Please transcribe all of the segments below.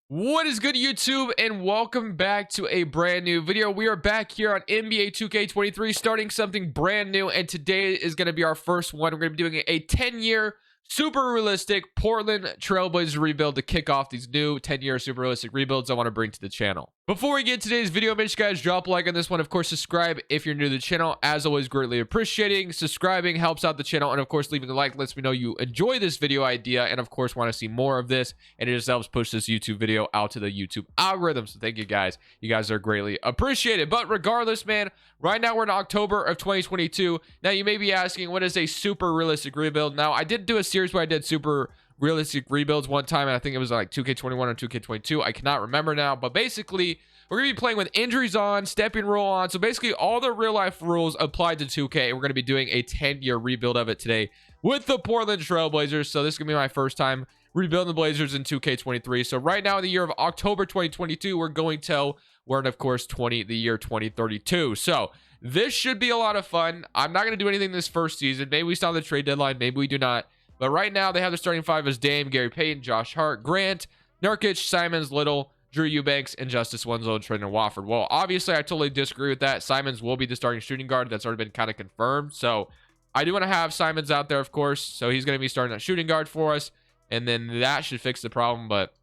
What is good, YouTube, and welcome back to a brand new video. We are back here on NBA 2K23 starting something brand new, and today is going to be our first one. We're going to be doing a 10-year super realistic Portland Trailblazers rebuild to kick off these new 10-year super realistic rebuilds I want to bring to the channel. Before we get today's video, make sure you guys drop a like on this one. Of course, subscribe if you're new to the channel. As always, greatly appreciating. Subscribing helps out the channel, and of course, leaving a like lets me know you enjoy this video idea, and of course, want to see more of this, and it just helps push this YouTube video out to the YouTube algorithm. So thank you guys. You guys are greatly appreciated. But regardless, man, right now we're in October of 2022. Now, you may be asking, what is a super realistic rebuild? Now, I did do a series where I did super realistic rebuilds one time, and I think it was like 2K21 or 2K22. I cannot remember now, but basically we're gonna be playing with injuries on, stepping rule on, so basically all the real life rules applied to 2K. We're gonna be doing a 10-year rebuild of it today with the Portland Trailblazers. So this is gonna be my first time rebuilding the Blazers in 2K23. So right now in the year of October 2022, we're going till we're in, of course, the year 2032. So this should be a lot of fun. I'm not gonna do anything this first season. Maybe we still have the trade deadline, maybe we do not. But right now, they have the starting five as Dame, Gary Payton, Josh Hart, Grant, Nurkic, Simons, Little, Drew Eubanks, and Justice Winslow, and Trendon Watford. Well, obviously, I totally disagree with that. Simons will be the starting shooting guard. That's already been kind of confirmed. So I do want to have Simons out there, of course. So he's going to be starting at shooting guard for us. And then that should fix the problem. But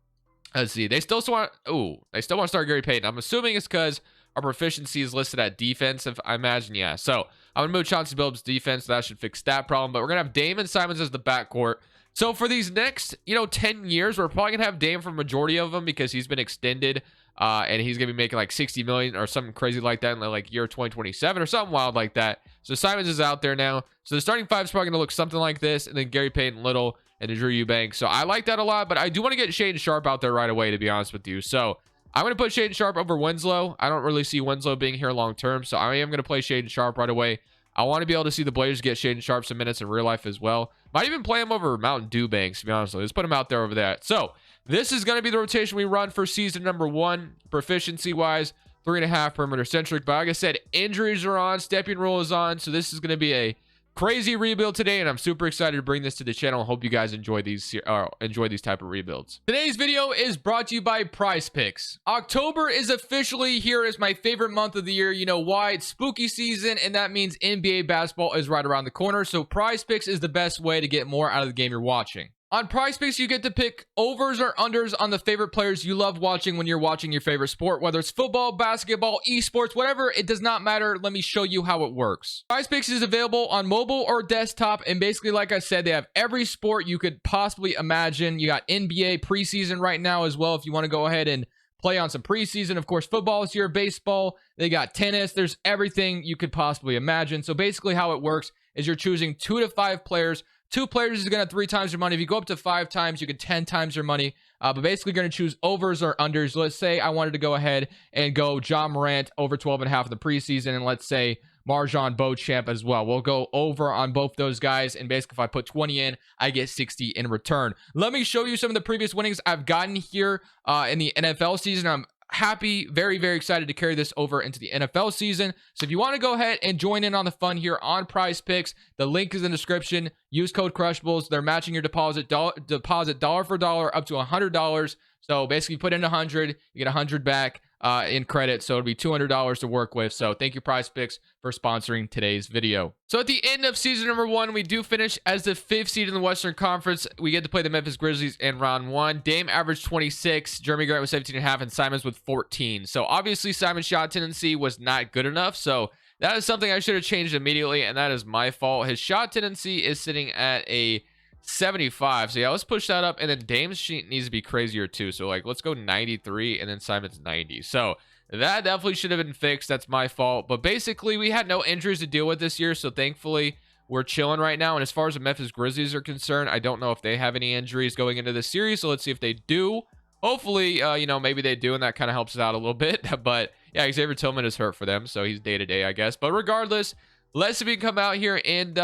let's see. They still want to start Gary Payton. I'm assuming it's because our proficiency is listed at defensive. I imagine, yeah. So I'm going to move Chauncey Billups defense. So that should fix that problem. But we're going to have Dame and Simons as the backcourt. So for these next, 10 years, we're probably going to have Dame for majority of them because he's been extended. And he's going to be making like 60 million or something crazy like that in like year 2027 or something wild like that. So Simons is out there now. So the starting five is probably going to look something like this. And then Gary Payton, Little, and Drew Eubanks. So I like that a lot. But I do want to get Shaedon Sharpe out there right away, to be honest with you. So I'm going to put Shaedon Sharpe over Winslow. I don't really see Winslow being here long term, so I am going to play Shaedon Sharpe right away. I want to be able to see the Blazers get Shaedon Sharpe some minutes in real life as well. Might even play him over Mountain Dew Banks, to be honest with you. Let's put him out there over there. So this is going to be the rotation we run for season number 1, proficiency-wise, 3.5 perimeter-centric. But like I said, injuries are on, stepping rule is on, so this is going to be a crazy rebuild today, and I'm super excited to bring this to the channel. Hope you guys enjoy these type of rebuilds. Today's video is brought to you by Prize Picks. October is officially here as my favorite month of the year. You know why? It's spooky season, and that means NBA basketball is right around the corner. So Prize Picks is the best way to get more out of the game you're watching. On Prize Picks, you get to pick overs or unders on the favorite players you love watching when you're watching your favorite sport, whether it's football, basketball, esports, whatever, it does not matter. Let me show you how it works. Prize Picks is available on mobile or desktop, and basically, like I said, they have every sport you could possibly imagine. You got NBA preseason right now as well if you want to go ahead and play on some preseason. Of course, football is here, baseball, they got tennis. There's everything you could possibly imagine. So basically how it works is you're choosing 2 to 5 players. 2 players is going to have 3 times your money. If you go up to 5 times, you get 10 times your money. But basically, you're going to choose overs or unders. Let's say I wanted to go ahead and go John Morant over 12.5 in the preseason, and let's say Marjon Beauchamp as well. We'll go over on both those guys, and basically, if I put 20 in, I get 60 in return. Let me show you some of the previous winnings I've gotten here in the NFL season. I'm happy, very, very excited to carry this over into the NFL season. So if you want to go ahead and join in on the fun here on Prize Picks, the link is in the description. Use code Crushables. They're matching your deposit dollar for dollar up to $100. So basically, put in 100, you get 100 back in credit. So it'll be $200 to work with. So thank you, Prize Picks, for sponsoring today's video. So at the end of season number 1, we do finish as the 5th seed in the Western Conference. We get to play the Memphis Grizzlies in round 1. Dame averaged 26, Jeremy Grant was 17.5, and Simons with 14. So obviously, Simon's shot tendency was not good enough. So that is something I should have changed immediately, and that is my fault. His shot tendency is sitting at a 75. So yeah, let's push that up. And then Dame's sheet needs to be crazier too. So like, let's go 93 and then Simon's 90. So that definitely should have been fixed. That's my fault. But basically, we had no injuries to deal with this year. So thankfully, we're chilling right now. And as far as the Memphis Grizzlies are concerned, I don't know if they have any injuries going into this series. So let's see if they do. Hopefully, maybe they do, and that kind of helps us out a little bit. But yeah, Xavier Tillman is hurt for them. So he's day-to-day, I guess. But regardless, let's see if we can come out here and,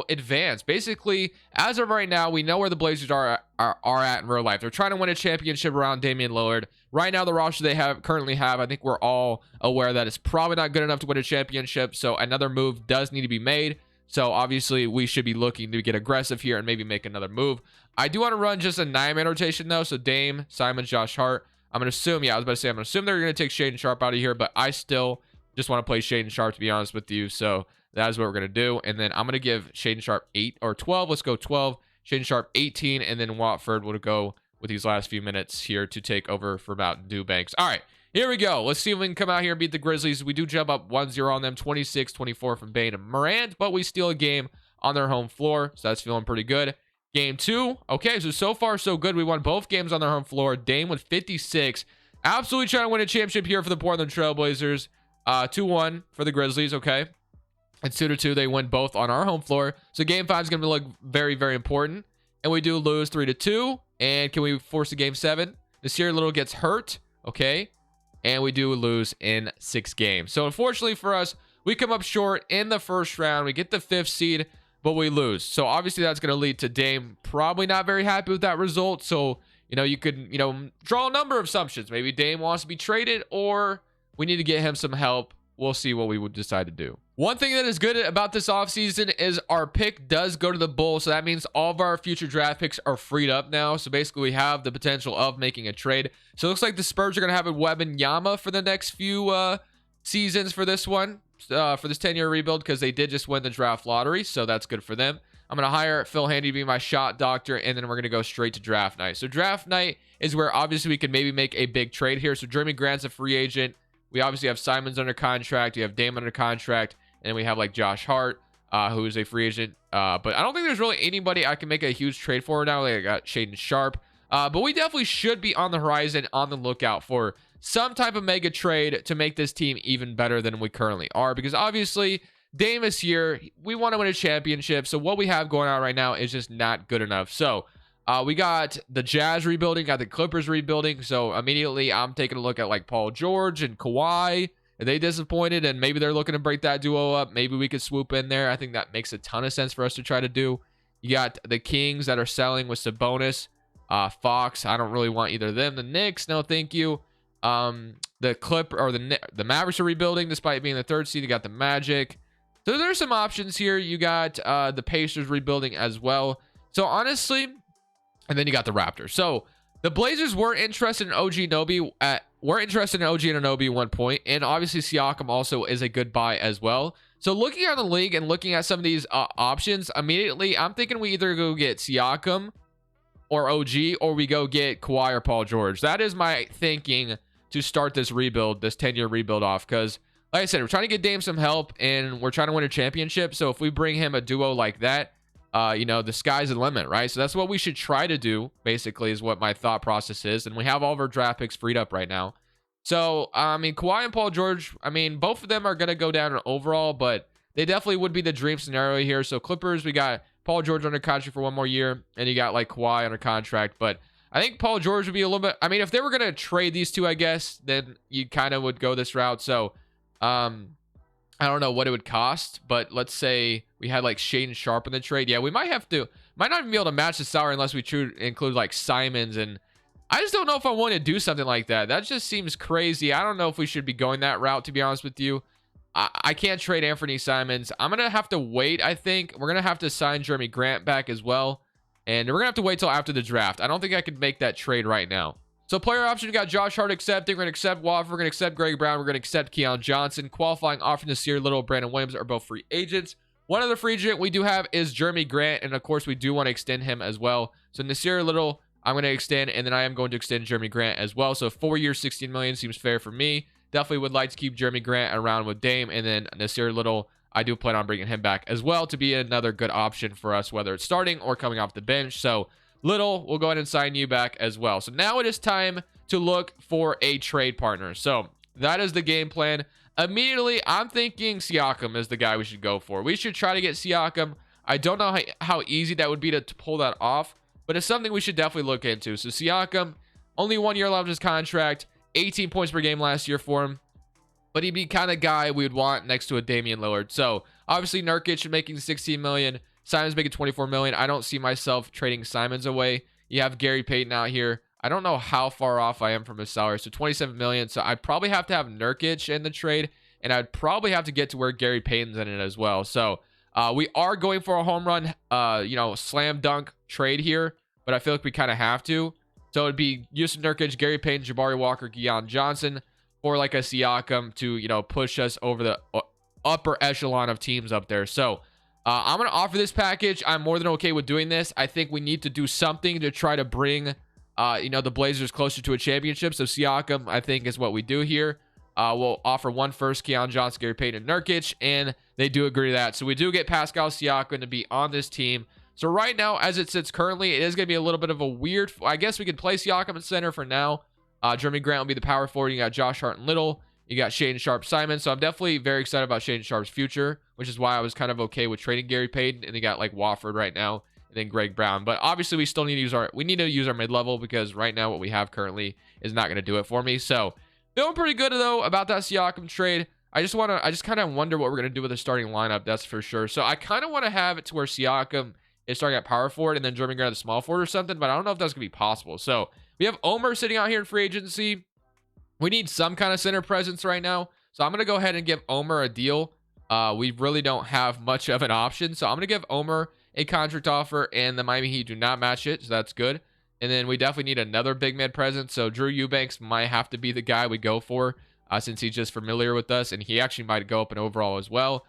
advance. Basically, as of right now, we know where the Blazers are at in real life. They're trying to win a championship around Damian Lillard. Right now, the roster they currently have, I think we're all aware that it's probably not good enough to win a championship. So another move does need to be made. So obviously, we should be looking to get aggressive here and maybe make another move. I do want to run just a 9-man rotation, though. So Dame, Simon, Josh Hart. I'm going to assume, yeah, I was about to say, I'm going to assume they're going to take Shaden Sharp out of here, but I still just want to play Shaden Sharp, to be honest with you. So that is what we're going to do. And then I'm going to give Shaden Sharp 8 or 12. Let's go 12. Shaden Sharp 18. And then Watford will go with these last few minutes here to take over for Mountain Dew Banks. All right, here we go. Let's see if we can come out here and beat the Grizzlies. We do jump up 1-0 on them, 26-24 from Bane and Morant, but we steal a game on their home floor. So that's feeling pretty good. Game 2. Okay, so far so good. We won both games on their home floor. Dame with 56. Absolutely trying to win a championship here for the Portland Trailblazers. 2-1 for the Grizzlies, okay. It's 2-2. They win both on our home floor. So game 5 is going to look very, very important. And we do lose 3-2. And can we force a game 7? Nasir Little gets hurt, okay. And we do lose in 6 games. So unfortunately for us, we come up short in the first round. We get the 5th seed, but we lose. So obviously that's going to lead to Dame probably not very happy with that result. So, you could, draw a number of assumptions. Maybe Dame wants to be traded, or we need to get him some help. We'll see what we would decide to do. One thing that is good about this offseason is our pick does go to the Bulls. So that means all of our future draft picks are freed up now. So basically we have the potential of making a trade. So it looks like the Spurs are going to have a Wembanyama for the next few seasons for this one. For this 10-year rebuild, because they did just win the draft lottery, so that's good for them. I'm going to hire Phil Handy to be my shot doctor, and then we're going to go straight to draft night. So draft night is where obviously we can maybe make a big trade here. So Jeremy Grant's a free agent. We obviously have Simons under contract. We have Dame under contract, and then we have like Josh Hart, who is a free agent. But I don't think there's really anybody I can make a huge trade for now. Like I got Shaden Sharp. But we definitely should be on the horizon, on the lookout for some type of mega trade to make this team even better than we currently are. Because obviously, Dame is here. We want to win a championship. So what we have going on right now is just not good enough. So we got the Jazz rebuilding, got the Clippers rebuilding. So immediately I'm taking a look at like Paul George and Kawhi. Are they disappointed? And maybe they're looking to break that duo up. Maybe we could swoop in there. I think that makes a ton of sense for us to try to do. You got the Kings that are selling with Sabonis. Fox, I don't really want either of them. The Knicks, no thank you. The Mavericks are rebuilding despite being the 3rd seed. You got the Magic. So there's some options here. You got the Pacers rebuilding as well. So honestly, and then you got the Raptors. So the Blazers were interested in OG Anunoby at one point, and obviously Siakam also is a good buy as well. So looking at the league and looking at some of these options, immediately I'm thinking we either go get Siakam or OG, or we go get Kawhi or Paul George. That is my thinking to start this rebuild, this 10-year rebuild off. Because, like I said, we're trying to get Dame some help, and we're trying to win a championship. So if we bring him a duo like that, the sky's the limit, right? So that's what we should try to do, basically, is what my thought process is. And we have all of our draft picks freed up right now. So, Kawhi and Paul George, both of them are going to go down overall, but they definitely would be the dream scenario here. So Clippers, we got Paul George under contract for 1 more year, and you got like Kawhi under contract. But I think Paul George would be a little bit, if they were going to trade these two, I guess, then you kind of would go this route. So I don't know what it would cost, but let's say we had like Shaden Sharp in the trade. Yeah, we might not even be able to match the salary unless we include like Simons. And I just don't know if I want to do something like that. That just seems crazy. I don't know if we should be going that route, to be honest with you. I can't trade Anthony Simons. I'm going to have to wait, I think. We're going to have to sign Jeremy Grant back as well. And we're going to have to wait till after the draft. I don't think I could make that trade right now. So player option, we got Josh Hart accepting. We're going to accept Wofford. We're going to accept Greg Brown. We're going to accept Keon Johnson. Qualifying offer, Nasir Little, Brandon Williams are both free agents. One other free agent we do have is Jeremy Grant. And of course, we do want to extend him as well. So Nasir Little, I'm going to extend. And then I am going to extend Jeremy Grant as well. So 4 years, $16 million seems fair for me. Definitely would like to keep Jeremy Grant around with Dame. And then Nasir Little, I do plan on bringing him back as well to be another good option for us, whether it's starting or coming off the bench. So Little, we'll go ahead and sign you back as well. So now it is time to look for a trade partner. So that is the game plan. Immediately, I'm thinking Siakam is the guy we should go for. We should try to get Siakam. I don't know how easy that would be to pull that off, but it's something we should definitely look into. So Siakam, only 1 year left of his contract, 18 points per game last year for him, but he'd be kind of guy we would want next to a Damian Lillard. So obviously Nurkic making 16 million, Simons making 24 million. I don't see myself trading Simons away. You have Gary Payton out here. I don't know how far off I am from his salary. So 27 million. So I'd probably have to have Nurkic in the trade, and I'd probably have to get to where Gary Payton's in it as well. So we are going for a home run, slam dunk trade here, but I feel like we kind of have to. So it'd be Yusuf Nurkic, Gary Payton, Jabari Walker, Keon Johnson, or like a Siakam to, you know, push us over the upper echelon of teams up there. So I'm going to offer this package. I'm more than okay with doing this. I think we need to do something to try to bring, you know, the Blazers closer to a championship. So Siakam, I think, is what we do here. We'll offer 1 first, Keon Johnson, Gary Payton, and Nurkic, and they do agree to that. So we do get Pascal Siakam to be on this team. So right now, as it sits currently, it is going to be a little bit of a weird, I guess we could play Siakam at center for now. Jeremy Grant will be the power forward. You got Josh Hart and Little. You got Shaedon Sharpe, Simon. So I'm definitely very excited about Shaedon Sharpe's future, which is why I was kind of okay with trading Gary Payton. And they got like Wofford right now, and then Greg Brown. But obviously, we still need to use our mid-level, because right now what we have currently is not going to do it for me. So feeling pretty good though about that Siakam trade. I just kind of wonder what we're going to do with the starting lineup. That's for sure. So I kind of want to have it to where Siakam is starting at power forward and then Jeremy Grant at the small forward or something, but I don't know if that's going to be possible. So we have Omer sitting out here in free agency. We need some kind of center presence right now. So I'm going to go ahead and give Omer a deal. We really don't have much of an option. So I'm going to give Omer a contract offer, and the Miami Heat do not match it. So that's good. And then we definitely need another big mid presence. So Drew Eubanks might have to be the guy we go for, since he's just familiar with us, and he actually might go up in overall as well.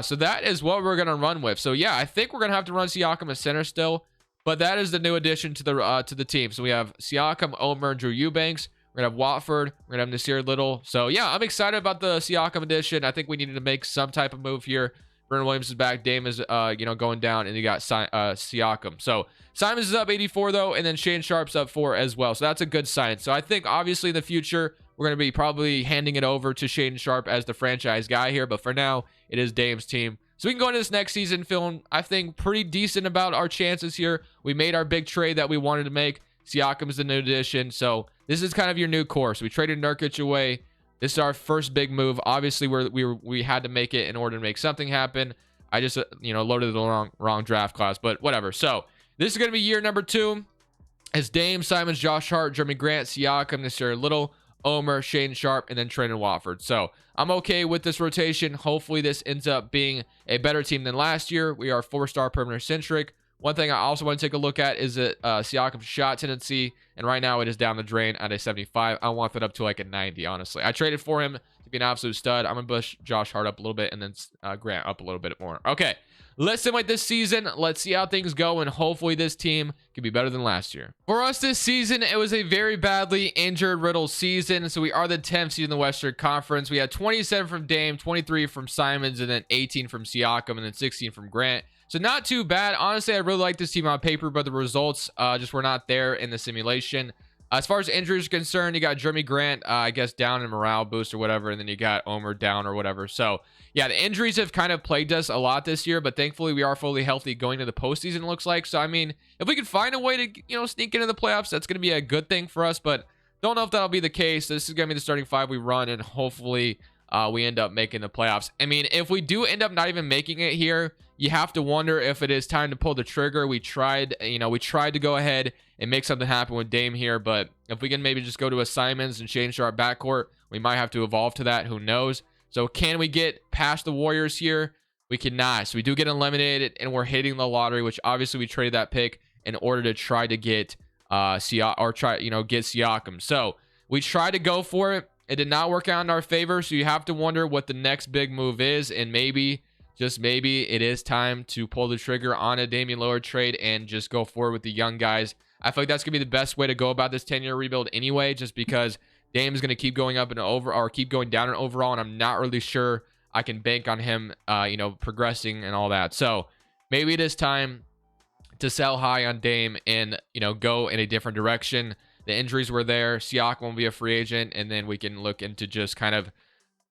So that is what we're going to run with. So yeah, I think we're going to have to run Siakam as center still, but that is the new addition to the team. So we have Siakam, Omer, Drew Eubanks. We're going to have Watford. We're going to have Nasir Little. So yeah, I'm excited about the Siakam addition. I think we needed to make some type of move here. Brandon Williams is back. Dame is, you know, going down, and you got Siakam. So Simons is up 84 though, and then Shaedon Sharpe's up 4 as well. So that's a good sign. So I think obviously in the future, we're going to be probably handing it over to Shaedon Sharpe as the franchise guy here. But for now, it is Dame's team. So we can go into this next season feeling, I think, pretty decent about our chances here. We made our big trade that we wanted to make. Siakam's the new addition. So this is kind of your new course. We traded Nurkic away. This is our first big move. Obviously, we had to make it in order to make something happen. I just, you know, loaded the wrong draft class, but whatever. So this is going to be year number 2. It's Dame, Simons, Josh Hart, Jeremy Grant, Siakam, Nasir Little, Omer, Shaedon Sharpe, and then Trendon Watford. So I'm okay with this rotation. Hopefully this ends up being a better team than last year. We are 4-star perimeter centric. One thing I also want to take a look at is that Siakam's shot tendency, and right now it is down the drain at a 75. I want that up to like a 90, honestly. I traded for him to be an absolute stud. I'm going to push Josh Hart up a little bit, and then Grant up a little bit more. Okay, let's simulate this season. Let's see how things go, and hopefully this team can be better than last year. For us this season, it was a very badly injured riddled season, so we are the 10th seed in the Western Conference. We had 27 from Dame, 23 from Simons, and then 18 from Siakam, and then 16 from Grant. So not too bad. Honestly, I really like this team on paper, but the results just were not there in the simulation. As far as injuries are concerned, you got Jeremy Grant, I guess, down in morale boost or whatever, and then you got Omer down or whatever. So yeah, the injuries have kind of plagued us a lot this year, but thankfully we are fully healthy going to the postseason, it looks like. So I mean, if we could find a way to, you know, sneak into the playoffs, that's going to be a good thing for us, but don't know if that'll be the case. This is going to be the starting 5 we run, and hopefully we end up making the playoffs. I mean, if we do end up not even making it here, you have to wonder if it is time to pull the trigger. We tried to go ahead and make something happen with Dame here, but if we can maybe just go to a Simons and Shaedon Sharpe backcourt, we might have to evolve to that. Who knows? So can we get past the Warriors here? We cannot. So we do get eliminated, and we're hitting the lottery, which obviously we traded that pick in order to try to get get Siakam. So we tried to go for it. It did not work out in our favor, so you have to wonder what the next big move is, and maybe, just maybe, it is time to pull the trigger on a Damian Lillard trade and just go forward with the young guys. I feel like that's going to be the best way to go about this 10-year rebuild anyway, just because Dame is going to keep going up and over, or keep going down and overall, and I'm not really sure I can bank on him, progressing and all that. So maybe it is time to sell high on Dame and, go in a different direction. The injuries were there. Siakam will be a free agent, and then we can look into just kind of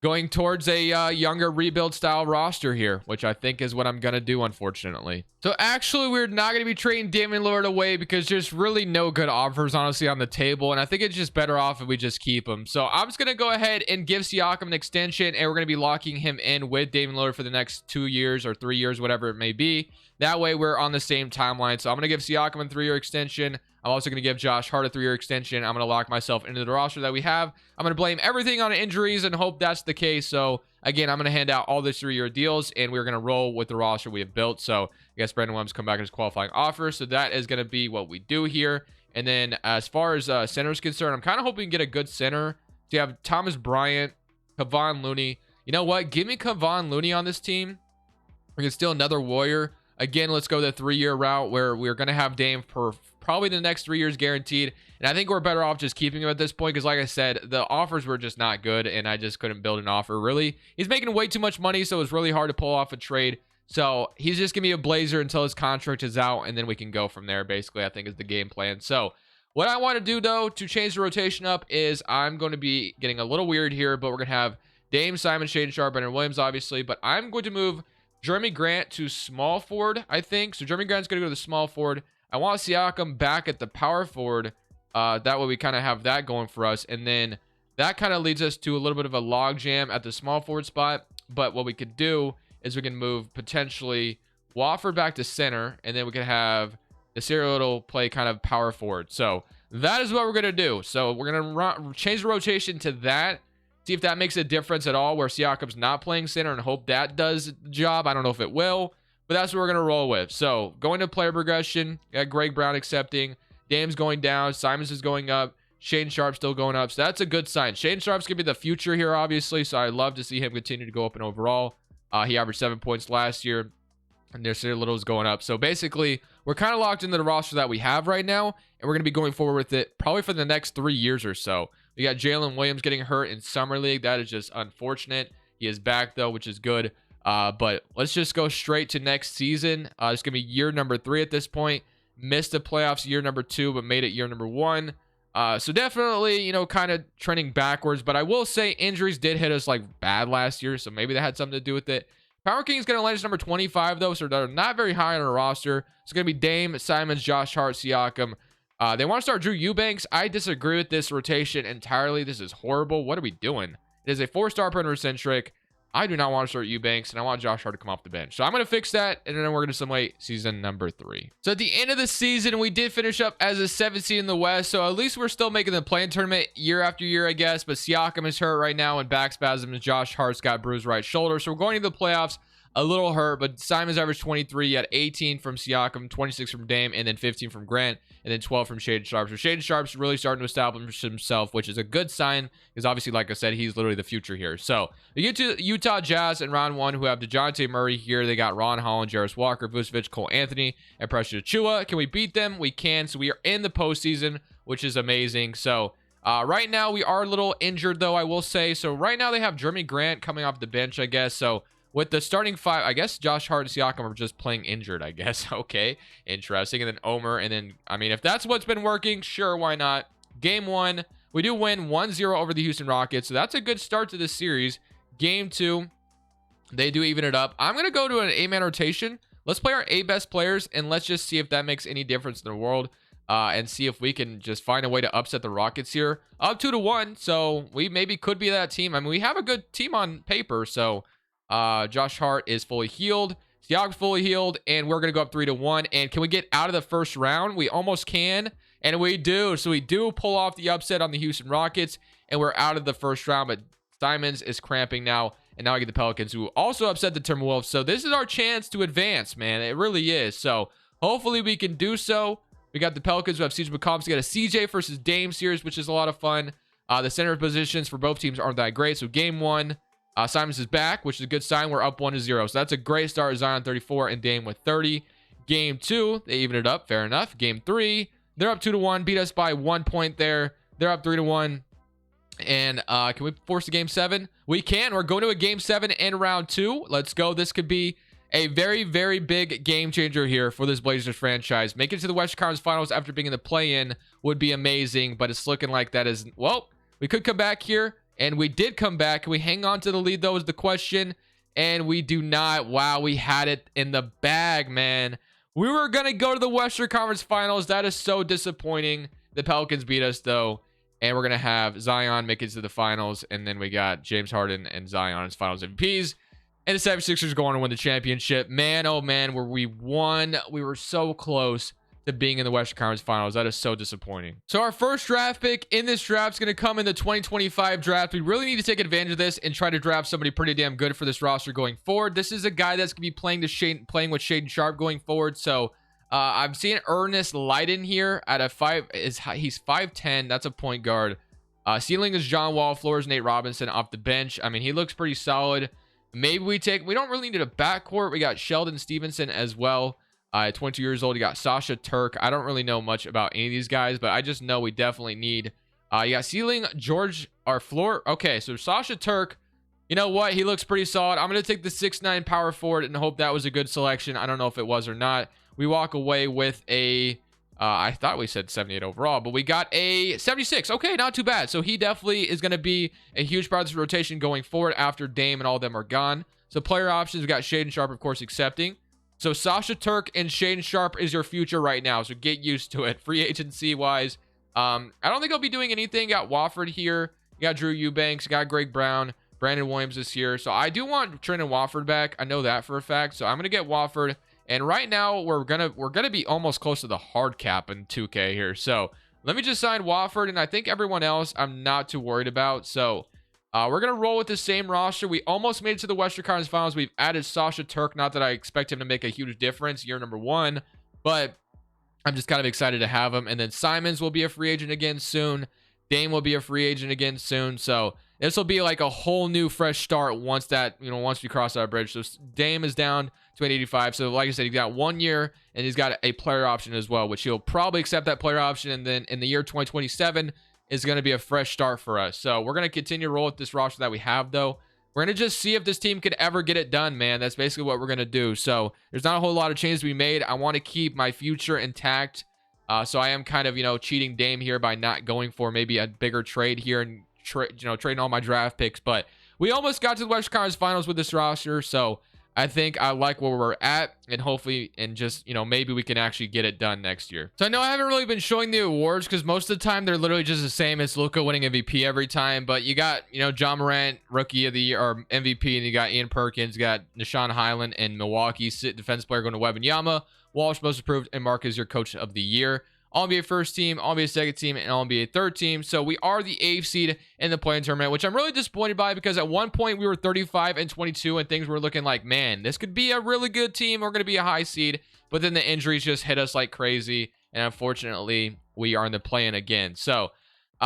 going towards a younger rebuild style roster here, which I think is what I'm going to do, unfortunately. So actually, we're not going to be trading Damian Lillard away because there's really no good offers, honestly, on the table. And I think it's just better off if we just keep him. So I'm just going to go ahead and give Siakam an extension, and we're going to be locking him in with Damian Lillard for the next 2 years or 3 years, whatever it may be. That way, we're on the same timeline. So I'm going to give Siakam a 3-year extension. I'm also going to give Josh Hart a 3-year extension. I'm going to lock myself into the roster that we have. I'm going to blame everything on injuries and hope that's the case. So, again, I'm going to hand out all the 3-year deals, and we're going to roll with the roster we have built. So, I guess Brandon Williams come back as qualifying offer. So, that is going to be what we do here. And then as far as center is concerned, I'm kind of hoping we can get a good center. So you have Thomas Bryant, Kevon Looney. You know what? Give me Kevon Looney on this team. We can steal another Warrior. Again, let's go the 3-year route where we're going to have Dame for probably the next 3 years guaranteed. And I think we're better off just keeping him at this point because, like I said, the offers were just not good, and I just couldn't build an offer, really. He's making way too much money, so it's really hard to pull off a trade. So he's just going to be a Blazer until his contract is out, and then we can go from there, basically, I think is the game plan. So what I want to do, though, to change the rotation up is I'm going to be getting a little weird here, but we're going to have Dame, Simon, Shaedon Sharpe, and Williams, obviously. But I'm going to move Jeremy Grant to small forward, I think. So Jeremy Grant's going to go to the small forward. I want Siakam back at the power forward. That way we kind of have that going for us. And then that kind of leads us to a little bit of a log jam at the small forward spot. But what we could do is we can move potentially Wofford back to center. And then we can have the serial play kind of power forward. So that is what we're going to do. So we're going to change the rotation to that. See if that makes a difference at all where Siakam's not playing center and hope that does the job. I don't know if it will, but that's what we're going to roll with. So going to player progression, got Greg Brown accepting. Dame's going down. Simons is going up. Shaedon Sharpe's still going up. So that's a good sign. Shaedon Sharpe's going to be the future here, obviously. So I'd love to see him continue to go up in overall. He averaged 7 points last year. And there's Little is going up. So basically, we're kind of locked into the roster that we have right now. And we're going to be going forward with it probably for the next 3 years or so. We got Jalen Williams getting hurt in Summer League. That is just unfortunate. He is back, though, which is good. But let's just go straight to next season. It's going to be year number 3 at this point. Missed the playoffs year number 2, but made it year number 1. So definitely, you know, kind of trending backwards. But I will say injuries did hit us like bad last year. So maybe that had something to do with it. Power King's going to land us number 25, though. So they're not very high on our roster. It's going to be Dame, Simons, Josh Hart, Siakam. They want to start Drew Eubanks. I disagree with this rotation entirely. This is horrible. What are we doing? It is a 4-star perimeter centric. I do not want to start Eubanks, and I want Josh Hart to come off the bench. So I'm going to fix that, and then we're going to simulate season number 3. So at the end of the season, we did finish up as a 7th seed in the West. So at least we're still making the play-in tournament year after year, I guess. But Siakam is hurt right now, and back spasms. Josh Hart's got bruised right shoulder. So we're going into the playoffs a little hurt, but Simons averaged 23. You had 18 from Siakam, 26 from Dame, and then 15 from Grant, and then 12 from Shaedon Sharpe. So Shaedon Sharpe's really starting to establish himself, which is a good sign, because obviously, like I said, he's literally the future here. So we get to Utah Jazz in round 1, who have DeJounte Murray here. They got Ron Holland, Jarris Walker, Vucevic, Cole Anthony, and Precious Achiuwa. Can we beat them? We can. So we are in the postseason, which is amazing. So right now, we are a little injured, though, I will say. So right now, they have Jeremy Grant coming off the bench, I guess. So with the starting 5, I guess Josh Hart and Siakam are just playing injured, I guess. Okay, interesting. And then Omer. And then, I mean, if that's what's been working, sure, why not? Game 1, we do win 1-0 over the Houston Rockets. So that's a good start to this series. Game 2, they do even it up. I'm going to go to an 8-man rotation. Let's play our 8 best players, and let's just see if that makes any difference in the world. And see if we can just find a way to upset the Rockets here. Up 2-1, so we maybe could be that team. I mean, we have a good team on paper, so Josh Hart is fully healed. Siakam's fully healed, and we're going to go up 3-1. And can we get out of the first round? We almost can, and we do. So we do pull off the upset on the Houston Rockets, and we're out of the first round. But Simons is cramping now, and now I get the Pelicans, who also upset the Timberwolves. So this is our chance to advance, man. It really is. So hopefully we can do so. We got the Pelicans who have CJ McCollum. So we got a CJ versus Dame series, which is a lot of fun. The center positions for both teams aren't that great. So game 1. Simons is back, which is a good sign. We're up 1-0. So that's a great start. Zion 34 and Dame with 30. Game 2, they even it up. Fair enough. Game 3, they're up 2-1. Beat us by 1 point there. They're up 3-1. And can we force a game 7? We can. We're going to a game 7 in round 2. Let's go. This could be a very, very big game changer here for this Blazers franchise. Making it to the Western Conference Finals after being in the play-in would be amazing, but it's looking like that is, well, we could come back here. And we did come back. Can we hang on to the lead, though, is the question. And we do not. Wow, we had it in the bag, man. We were going to go to the Western Conference Finals. That is so disappointing. The Pelicans beat us, though. And we're going to have Zion make it to the finals. And then we got James Harden and Zion as finals MVPs. And the 76ers going to win the championship. Man, oh, man, where we won. We were so close to being in the Western Conference Finals. That is so disappointing. So our first draft pick in this draft is going to come in the 2025 draft. We really need to take advantage of this and try to draft somebody pretty damn good for this roster going forward. This is a guy that's going to be playing with Shaedon Sharpe going forward. So I'm seeing Ernest Leiden here at a 5. He's 5'10". That's a point guard. Ceiling is John Wall. Floor is Nate Robinson off the bench. I mean, he looks pretty solid. Maybe we don't really need a backcourt. We got Sheldon Stevenson as well. At 22 years old, you got Sasha Turk. I don't really know much about any of these guys, but I just know we definitely need. You got ceiling George or floor. Okay, so Sasha Turk. You know what? He looks pretty solid. I'm going to take the 6'9" power forward and hope that was a good selection. I don't know if it was or not. We walk away with a, I thought we said 78 overall, but we got a 76. Okay, not too bad. So he definitely is going to be a huge part of this rotation going forward after Dame and all of them are gone. So player options, we got Shaden Sharp, of course, accepting. So Sasha Turk and Shaden Sharp is your future right now. So get used to it. Free agency wise. I don't think I'll be doing anything. Got Wofford here. You got Drew Eubanks. Got Greg Brown. Brandon Williams is here. So I do want Trenton Wofford back. I know that for a fact. So I'm going to get Wofford. And right now we're gonna be almost close to the hard cap in 2K here. So let me just sign Wofford, and I think everyone else I'm not too worried about. So we're gonna roll with the same roster. We almost made it to the Western Conference Finals. We've added Sasha Turk. Not that I expect him to make a huge difference year number 1, but I'm just kind of excited to have him. And then Simons will be a free agent again soon. Dame will be a free agent again soon. So this will be like a whole new fresh start once we cross that bridge. So Dame is down to an 85. So like I said, he's got 1 year and he's got a player option as well, which he'll probably accept that player option. And then in the year 2027 is going to be a fresh start for us. So we're going to continue to roll with this roster that we have though. We're going to just see if this team could ever get it done, man. That's basically what we're going to do. So there's not a whole lot of changes to be made. I want to keep my future intact. So I am kind of, cheating Dame here by not going for maybe a bigger trade here and trading all my draft picks. But we almost got to the Western Conference Finals with this roster. So I think I like where we're at, and hopefully, and just, maybe we can actually get it done next year. So I know I haven't really been showing the awards because most of the time they're literally just the same as Luka winning MVP every time. But you got, John Morant, Rookie of the Year, or MVP, and you got Ian Perkins, you got Nishan Highland, and Milwaukee defense player going to Wembanyama, Walsh Most Improved, and Mark is your Coach of the Year. All-NBA first team, All-NBA second team, and All-NBA third team. So we are the 8th seed in the play-in tournament, which I'm really disappointed by because at one point we were 35-22 and things were looking like, man, this could be a really good team. We're going to be a high seed. But then the injuries just hit us like crazy. And unfortunately, we are in the play-in again. So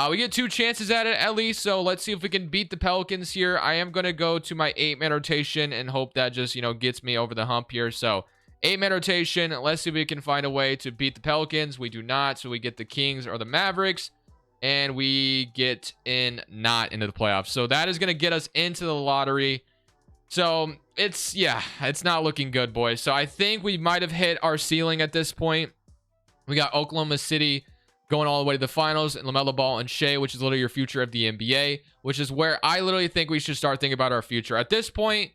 we get 2 chances at it at least. So let's see if we can beat the Pelicans here. I am going to go to my 8-man rotation and hope that just, gets me over the hump here. So 8-man rotation. Let's see if we can find a way to beat the Pelicans. We do not. So we get the Kings or the Mavericks. And we get not into the playoffs. So that is going to get us into the lottery. So it's not looking good, boys. So I think we might have hit our ceiling at this point. We got Oklahoma City going all the way to the finals, and LaMelo Ball and Shea, which is literally your future of the NBA, which is where I literally think we should start thinking about our future. At this point,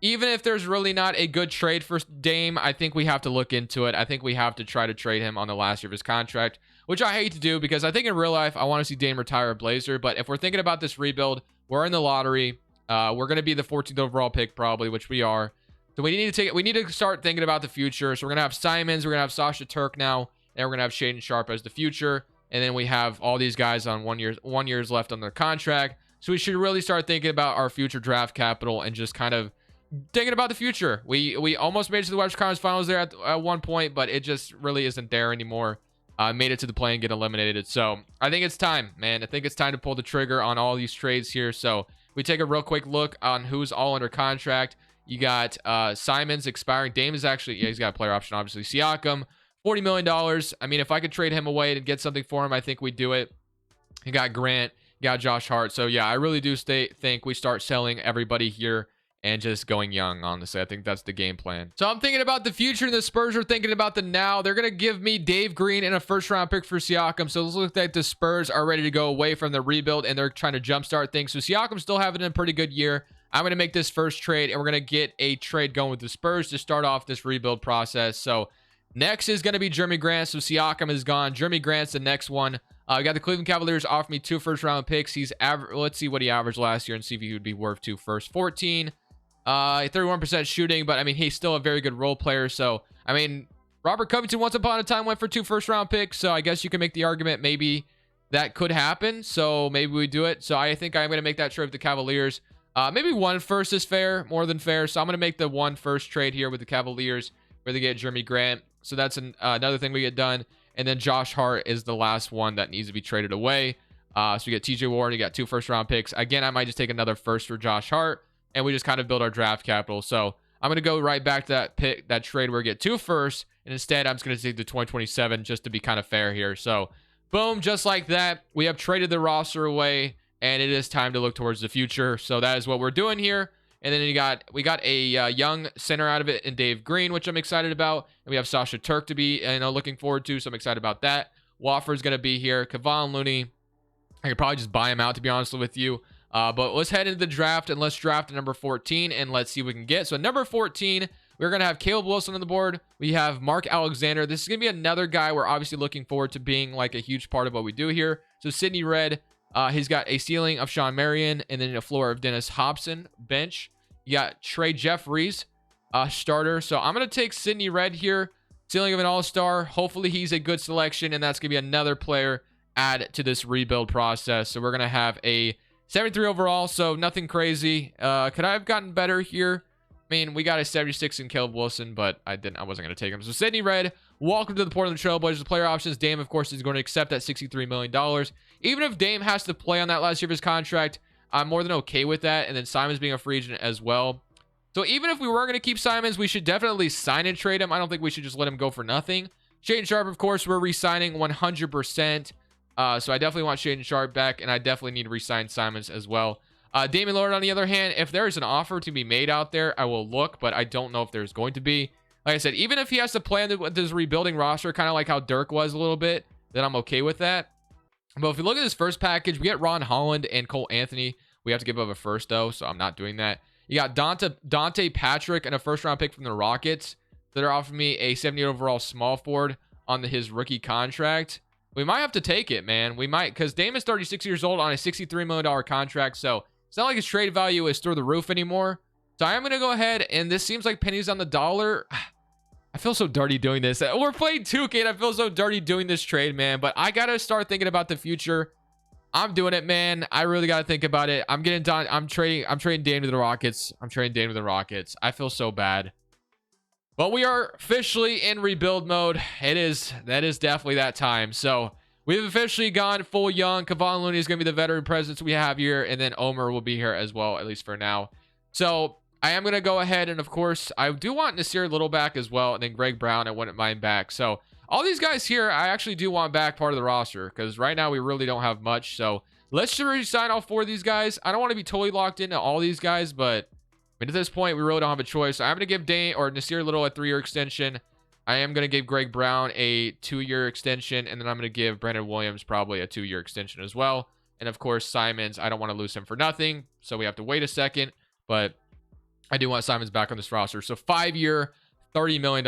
even if there's really not a good trade for Dame, I think we have to look into it. I think we have to try to trade him on the last year of his contract, which I hate to do because I think in real life, I want to see Dame retire a Blazer. But if we're thinking about this rebuild, we're in the lottery. We're going to be the 14th overall pick probably, which we are. So we need to start thinking about the future. So we're going to have Simons, we're going to have Sasha Turk now, and we're going to have Shaden Sharp as the future. And then we have all these guys on 1 year's left on their contract. So we should really start thinking about our future draft capital and just kind of thinking about the future. We almost made it to the Western Conference Finals there at one point, but it just really isn't there anymore. Made it to the play and get eliminated. So I think it's time, man. I think it's time to pull the trigger on all these trades here. So we take a real quick look on who's all under contract. You got Simons expiring. Dame is actually, he's got a player option, obviously. Siakam, $40 million. I mean, if I could trade him away and get something for him, I think we'd do it. You got Grant, you got Josh Hart. So yeah, I really do think we start selling everybody here and just going young, honestly. I think that's the game plan. So I'm thinking about the future, and the Spurs are thinking about the now. They're going to give me Dave Green and a first-round pick for Siakam. So it looks like the Spurs are ready to go away from the rebuild, and they're trying to jumpstart things. So Siakam's still having a pretty good year. I'm going to make this first trade, and we're going to get a trade going with the Spurs to start off this rebuild process. So next is going to be Jeremy Grant. So Siakam is gone. Jeremy Grant's the next one. We got the Cleveland Cavaliers offer me 2 first-round picks. Let's see what he averaged last year and see if he would be worth 2 first. 14. 31% shooting, but I mean, he's still a very good role player. So, I mean, Robert Covington once upon a time went for 2 first-round picks. So I guess you can make the argument maybe that could happen. So maybe we do it. So I think I'm going to make that trade with the Cavaliers. Maybe 1 first is fair, more than fair. So I'm going to make the 1 first trade here with the Cavaliers where they get Jeremy Grant. So that's another thing we get done. And then Josh Hart is the last one that needs to be traded away. So we get TJ Warren. You got 2 first-round picks. Again, I might just take another first for Josh Hart, and we just kind of build our draft capital. So I'm going to go right back to that trade where we get 2 firsts, and instead I'm just going to take the 2027 just to be kind of fair here. So boom, just like that, we have traded the roster away, and it is time to look towards the future. So that is what we're doing here. And then we got a young center out of it in Dave Green, which I'm excited about. And we have Sasha Turk to be looking forward to, so I'm excited about that. Wofford's going to be here. Kevon Looney, I could probably just buy him out, to be honest with you. But let's head into the draft, and let's draft at number 14, and let's see what we can get. So at number 14, we're going to have Caleb Wilson on the board. We have Mark Alexander. This is going to be another guy we're obviously looking forward to being like a huge part of what we do here. So Sidney Red, he's got a ceiling of Sean Marion, and then a floor of Dennis Hobson, bench. You got Trey Jeffries, starter. So I'm going to take Sidney Red here, ceiling of an all-star. Hopefully he's a good selection, and that's going to be another player add to this rebuild process. So we're going to have a 73 overall, so nothing crazy. Could I have gotten better here? I mean, we got a 76 in Caleb Wilson, but I wasn't going to take him. So Sidney Red, welcome to the Portland Trailblazers. The player options, Dame, of course, is going to accept that $63 million. Even if Dame has to play on that last year of his contract, I'm more than okay with that. And then Simons being a free agent as well. So even if we were going to keep Simons, we should definitely sign and trade him. I don't think we should just let him go for nothing. Shaedon Sharpe, of course, we're re-signing 100%. So I definitely want Shaedon Sharpe back, and I definitely need to re-sign Simons as well. Damian Lillard, on the other hand, if there is an offer to be made out there, I will look, but I don't know if there's going to be. Like I said, even if he has to play with this rebuilding roster, kind of like how Dirk was a little bit, then I'm okay with that. But if you look at this first package, we get Ron Holland and Cole Anthony. We have to give up a first, though, so I'm not doing that. You got Dante Patrick and a first-round pick from the Rockets that are offering me a 78 overall small forward on his rookie contract. We might have to take it, man. We might, because Dame is 36 years old on a $63 million contract, so it's not like his trade value is through the roof anymore. So I am going to go ahead, and this seems like pennies on the dollar. I feel so dirty doing this. We're playing 2K, and I feel so dirty doing this trade, man. But I got to start thinking about the future. I'm doing it, man. I really got to think about it. I'm getting done. I'm trading Dame to the Rockets. I feel so bad. But we are officially in rebuild mode. That is definitely that time. So we've officially gone full young. Kevon Looney is going to be the veteran presence we have here. And then Omer will be here as well, at least for now. So I am going to go ahead. And of course, I do want Nasir Little back as well. And then Greg Brown, I wouldn't mind back. So all these guys here, I actually do want back part of the roster. Because right now we really don't have much. So let's just resign all 4 of these guys. I don't want to be totally locked into all these guys. But I mean, at this point, we really don't have a choice. So I'm going to give Dane or Nasir Little a 3-year extension. I am going to give Greg Brown a 2-year extension. And then I'm going to give Brandon Williams probably a 2-year extension as well. And of course, Simons, I don't want to lose him for nothing. So we have to wait a second. But I do want Simons back on this roster. So 5-year, $30 million.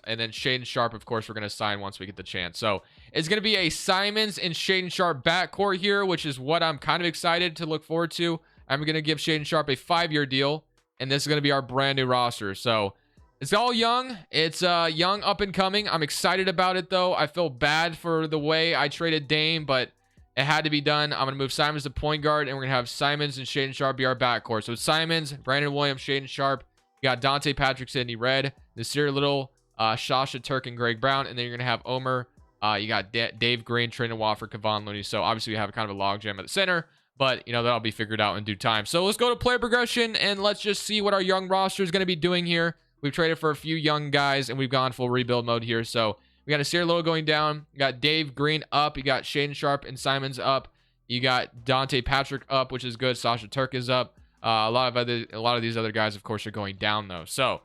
And then Shaedon Sharpe, of course, we're going to sign once we get the chance. So it's going to be a Simons and Shaedon Sharpe backcourt here, which is what I'm kind of excited to look forward to. I'm going to give Shaedon Sharpe a 5-year deal. And this is going to be our brand new roster. So it's all young. It's young, up and coming. I'm excited about it, though. I feel bad for the way I traded Dame, but it had to be done. I'm going to move Simons to point guard, and we're going to have Simons and Shaedon Sharpe be our backcourt. So Simons, Brandon Williams, Shaedon Sharpe. You got Dante Patrick, Sidney Red, Nasir Little, Sasha Turk, and Greg Brown. And then you're going to have Omer. You got Dave Green, Trina Wofford, Kevon Looney. So obviously we have kind of a logjam at the center. But, you know, that'll be figured out in due time. So let's go to player progression, and let's just see what our young roster is going to be doing here. We've traded for a few young guys, and we've gone full rebuild mode here. So we got Nasir Little going down. You got Dave Green up. You got Shaedon Sharpe and Simons up. You got Dante Patrick up, which is good. Sasha Turk is up. A lot of these other guys, of course, are going down, though. So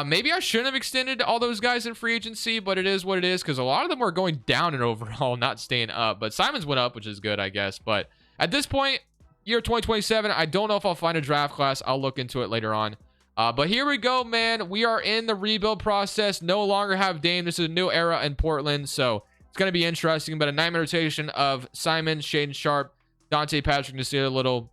maybe I shouldn't have extended all those guys in free agency, but it is what it is, because a lot of them are going down in overall, not staying up. But Simons went up, which is good, I guess. But at this point, year 2027, I don't know if I'll find a draft class. I'll look into it later on. But here we go, man. We are in the rebuild process. No longer have Dame. This is a new era in Portland, so it's going to be interesting. But a 9-man rotation of Simon, Shaedon Sharpe, Dante Patrick, Nasir Little,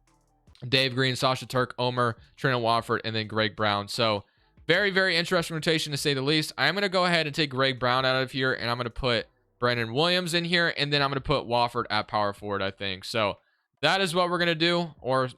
Dave Green, Sasha Turk, Omer, Trina Wofford, and then Greg Brown. So very, very interesting rotation, to say the least. I'm going to go ahead and take Greg Brown out of here, and I'm going to put Brandon Williams in here, and then I'm going to put Wofford at power forward, I think. So that is what we're going to do. Or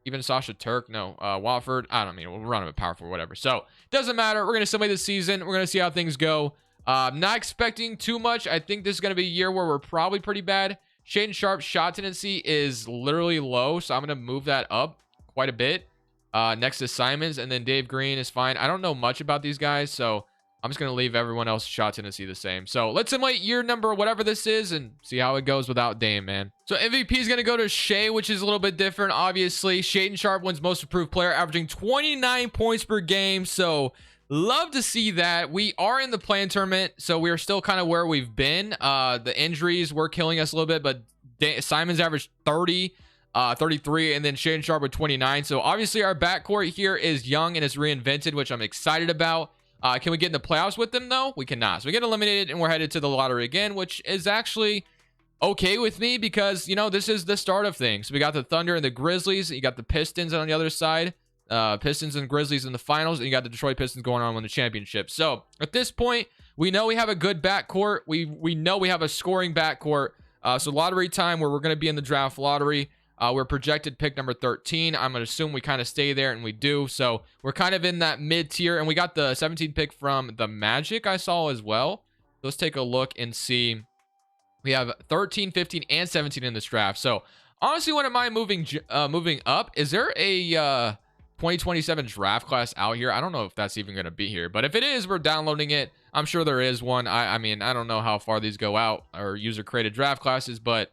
even Sasha Turk. No, Wofford. I don't mean, we'll run him at power forward, whatever. So doesn't matter. We're going to simulate the season. We're going to see how things go. I'm not expecting too much. I think this is going to be a year where we're probably pretty bad. Shaden Sharp's shot tendency is literally low, so I'm going to move that up quite a bit next to Simons. And then Dave Green is fine. I don't know much about these guys, so I'm just going to leave everyone else's shot tendency the same. So let's simulate year number, whatever this is, and see how it goes without Dame, man. So MVP is going to go to Shea, which is a little bit different, obviously. Shaden Sharp wins most improved player, averaging 29 points per game. So love to see that. We are in the play-in tournament, so we are still kind of where we've been. The injuries were killing us a little bit, but Simons averaged 30, 33, and then Shaden Sharp with 29. So obviously our backcourt here is young and is reinvented, which I'm excited about. Can we get in the playoffs with them, though? We cannot. So we get eliminated, and we're headed to the lottery again, which is actually okay with me because, you know, this is the start of things. So we got the Thunder and the Grizzlies. You got the Pistons on the other side. Pistons and Grizzlies in the finals, and you got the Detroit Pistons going on the championship. So at this point, we know we have a good backcourt. We know we have a scoring backcourt. So lottery time, where we're going to be in the draft lottery. We're projected pick number 13. I'm going to assume we kind of stay there, and we do. So we're kind of in that mid tier, and we got the 17th pick from the Magic I saw as well. Let's take a look and see. We have 13, 15, and 17 in this draft. So honestly, wouldn't mind moving up. Is there a 2027 draft class out here? I don't know if that's even going to be here, but if it is, we're downloading it. I'm sure there is one. I mean, I don't know how far these go out, or user created draft classes, but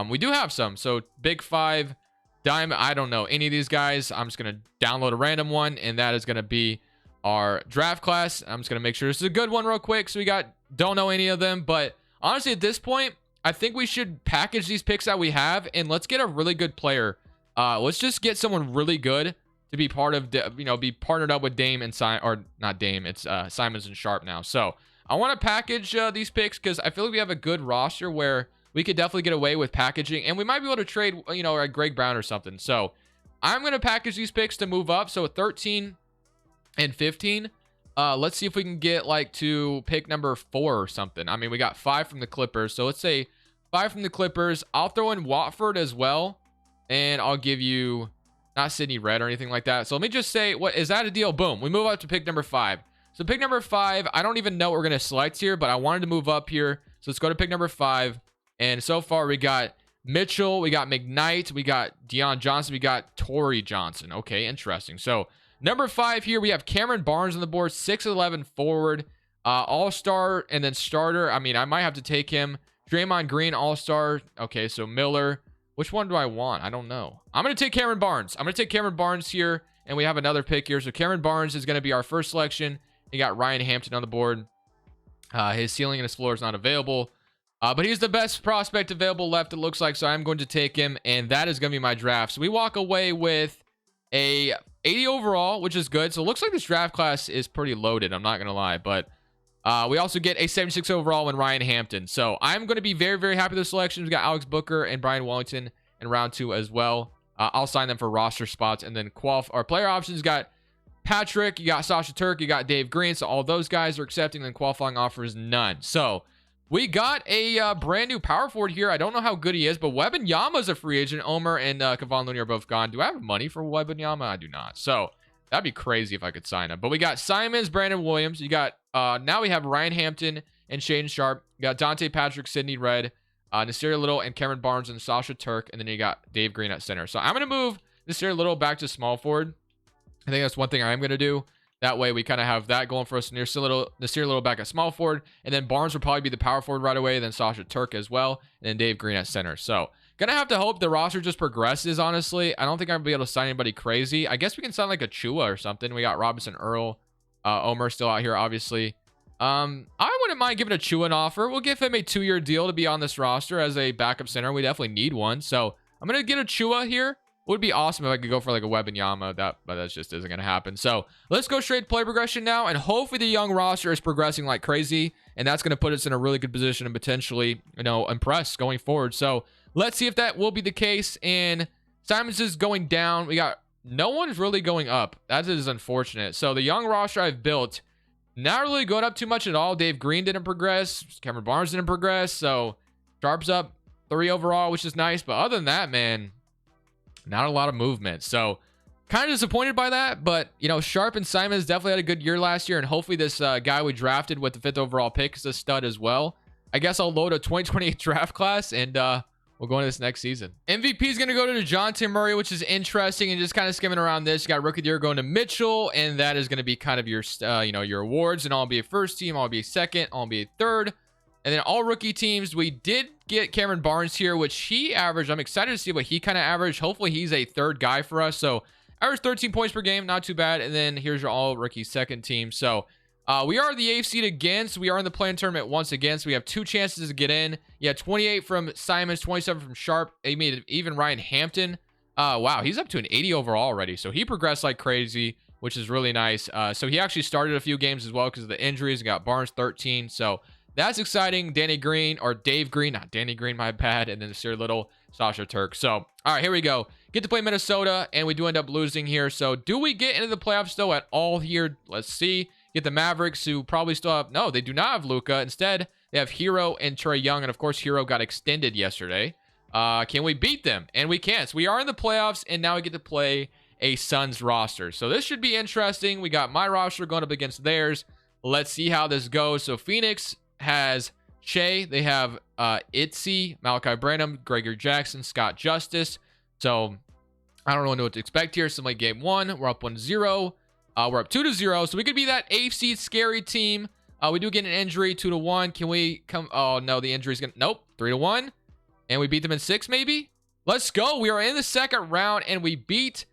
we do have some. So Big Five, Diamond, I don't know any of these guys. I'm just going to download a random one, and that is going to be our draft class. I'm just going to make sure this is a good one real quick. So we don't know any of them, but honestly, at this point, I think we should package these picks that we have, and let's get a really good player. Let's just get someone really good to be part of, be partnered up with Dame and it's Simons and Sharp now. So I want to package these picks because I feel like we have a good roster where we could definitely get away with packaging, and we might be able to trade, a Greg Brown or something. So I'm going to package these picks to move up. So 13 and 15, let's see if we can get to pick number 4 or something. I mean, we got 5 from the Clippers. So let's say 5 from the Clippers. I'll throw in Watford as well, and I'll give you not Sydney Red or anything like that. So let me just say, what is that a deal? Boom. We move up to pick number 5. So pick number 5, I don't even know what we're going to select here, but I wanted to move up here. So let's go to pick number 5. And so far, we got Mitchell, we got McKnight, we got Deion Johnson, we got Torrey Johnson. Okay, interesting. So number 5 here, we have Cameron Barnes on the board, 6'11" forward, all-star, and then starter. I mean, I might have to take him. Draymond Green, all-star. Okay, so Miller. Which one do I want? I don't know. I'm going to take Cameron Barnes. I'm going to take Cameron Barnes here, and we have another pick here. So Cameron Barnes is going to be our first selection. You got Ryan Hampton on the board. His ceiling and his floor is not available. But he's the best prospect available left, it looks like, so I'm going to take him, and that is going to be my draft. So we walk away with a 80 overall, which is good. So it looks like this draft class is pretty loaded, I'm not going to lie. But we also get a 76 overall in Ryan Hampton. So I'm going to be very, very happy with the selections. We got Alex Booker and Brian Wellington in round 2 as well. I'll sign them for roster spots. And then our player options got Patrick, you got Sasha Turk, you got Dave Green. So all those guys are accepting, and qualifying offers, none. So we got a brand new power forward here. I don't know how good he is, but Wembanyama's a free agent. Omer and Kevon Looney are both gone. Do I have money for Wembanyama? I do not. So that'd be crazy if I could sign him. But we got Simons, Brandon Williams. You got now we have Ryan Hampton and Shaden Sharp. You got Dante Patrick, Sidney Red, Nasir Little, and Cameron Barnes, and Sasha Turk. And then you got Dave Green at center. So I'm going to move Nasir Little back to small forward. I think that's one thing I'm going to do. That way we kind of have that going for us. Nasir Little back at small forward. And then Barnes will probably be the power forward right away. Then Sasha Turk as well. And then Dave Green at center. So gonna have to hope the roster just progresses, honestly. I don't think I'm gonna be able to sign anybody crazy. I guess we can sign like a Chua or something. We got Robinson Earl. Omer still out here, obviously. I wouldn't mind giving a Chua an offer. We'll give him a 2-year deal to be on this roster as a backup center. We definitely need one. So I'm gonna get a Chua here. Would be awesome if I could go for like a Wembanyama, but that just isn't going to happen. So let's go straight play progression now, and hopefully the young roster is progressing like crazy, and that's going to put us in a really good position and potentially, impress going forward. So let's see if that will be the case. And Simons is going down. We got no one's really going up. That is unfortunate. So the young roster I've built, not really going up too much at all. Dave Green didn't progress. Cameron Barnes didn't progress. So Sharp's up 3 overall, which is nice. But other than that, man, not a lot of movement. So Kind of disappointed by that, but you know, Sharp and Simons definitely had a good year last year, and hopefully this guy we drafted with the 5th overall pick is a stud as well. I guess I'll load a 2028 draft class, and we'll go into this next season. MVP is going to go to DeJounte Murray, which is interesting, and just kind of skimming around this. You got Rookie of the Year going to Mitchell, and that is going to be kind of your, you know, your awards, and I'll be a first team, I'll be a second, I'll be a third. And then all rookie teams, we did get Cameron Barnes here, which he averaged. I'm excited to see what he kind of averaged. Hopefully he's a third guy for us. So average 13 points per game, not too bad. And then here's your all rookie second team. So we are the 8th seed again. So we are in the play-in tournament once again. So we have 2 chances to get in. Yeah, 28 from Simons, 27 from Sharp. They made even Ryan Hampton. Wow, he's up to an 80 overall already. So he progressed like crazy, which is really nice. So he actually started a few games as well because of the injuries. He got Barnes 13. So that's exciting. Danny Green, or Dave Green, not Danny Green, my bad. And then Sir Little, Sasha Turk. So, all right, here we go. Get to play Minnesota, and we do end up losing here. So, do we get into the playoffs, though, at all here? Let's see. Get the Mavericks, who probably still have... No, they do not have Luka. Instead, they have Hero and Trae Young. And, of course, Hero got extended yesterday. Can we beat them? And we can. So, we are in the playoffs, and now we get to play a Suns roster. So, this should be interesting. We got my roster going up against theirs. Let's see how this goes. So, Phoenix has Shea, they have Itzy, Malachi Branham, Gregory Jackson, Scott Justice. So I don't really know what to expect here. Similarly, game 1, we're up 1-0. We're up 2-0. So we could be that 8th seed scary team. We do get an injury, 2-1. Can we come? Oh no, the injury's gonna. Nope, 3-1, and we beat them in 6 maybe. Let's go. We are in the second round, and we beat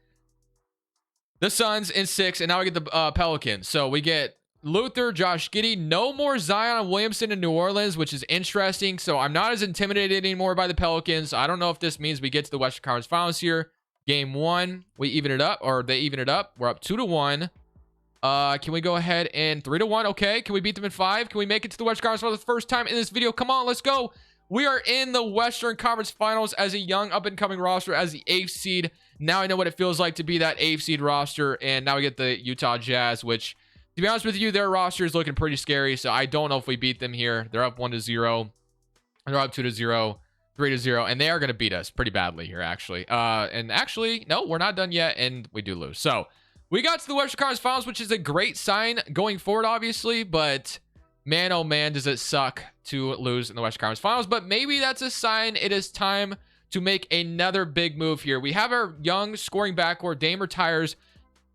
the Suns in 6, and now we get the Pelicans. So we get Luther, Josh Giddey, no more Zion Williamson in New Orleans, which is interesting. So I'm not as intimidated anymore by the Pelicans. I don't know if this means we get to the Western Conference Finals here. Game 1, we even it up, or they even it up. We're up 2-1. Can we go ahead and 3-1? Okay. Can we beat them in 5? Can we make it to the Western Conference Finals for the first time in this video? Come on, let's go. We are in the Western Conference Finals as a young up-and-coming roster as the 8th seed. Now I know what it feels like to be that 8th seed roster, and now we get the Utah Jazz, which, to be honest with you, their roster is looking pretty scary, so I don't know if we beat them here. They're up 1-0. They're up 2-0, 3-0, and they are going to beat us pretty badly here, actually. And actually, no, we're not done yet, and we do lose. So we got to the Western Conference Finals, which is a great sign going forward, obviously, but man, oh man, does it suck to lose in the Western Conference Finals. But maybe that's a sign it is time to make another big move here. We have our young scoring backcourt. Dame retires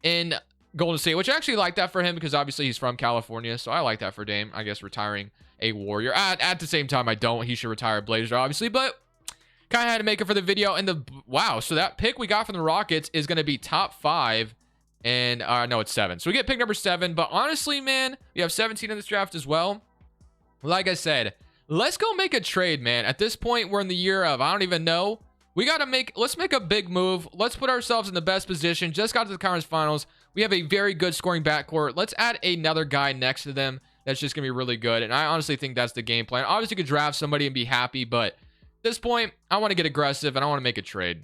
in Golden State, which I actually like that for him because obviously he's from California. So I like that for Dame, I guess, retiring a Warrior. At the same time, I don't. He should retire a Blazer, obviously, but kind of had to make it for the video. And wow, so that pick we got from the Rockets is going to be top 5. And no, it's 7. So we get pick number 7. But honestly, man, we have 17 in this draft as well. Like I said, let's go make a trade, man. At this point, we're in the year of, I don't even know. Let's make a big move. Let's put ourselves in the best position. Just got to the conference finals. We have a very good scoring backcourt. Let's add another guy next to them. That's just going to be really good. And I honestly think that's the game plan. Obviously, you could draft somebody and be happy. But at this point, I want to get aggressive and I want to make a trade.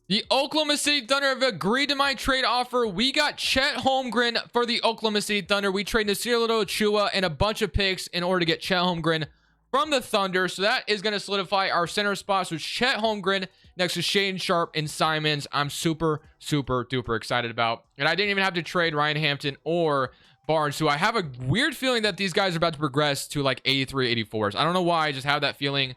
The Oklahoma City Thunder have agreed to my trade offer. We got Chet Holmgren for the Oklahoma City Thunder. We traded Nasir Little-Achua and a bunch of picks in order to get Chet Holmgren from the Thunder. So that is going to solidify our center spots with Chet Holmgren next to Shaedon Sharpe and Simons. I'm super, super duper excited about. And I didn't even have to trade Ryan Hampton or Barnes, who I have a weird feeling that these guys are about to progress to like 83, 84s. I don't know why. I just have that feeling.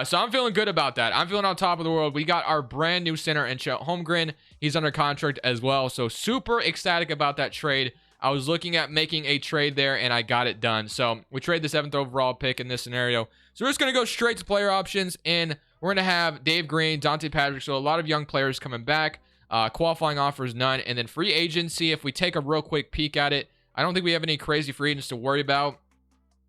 So I'm feeling good about that. I'm feeling on top of the world. We got our brand new center in Chet Holmgren. He's under contract as well. So super ecstatic about that trade. I was looking at making a trade there and I got it done. So we trade the 7th overall pick in this scenario. So we're just going to go straight to player options and we're going to have Dave Green, Dante Patrick. So a lot of young players coming back. Qualifying offers, none. And then free agency, if we take a real quick peek at it, I don't think we have any crazy free agents to worry about.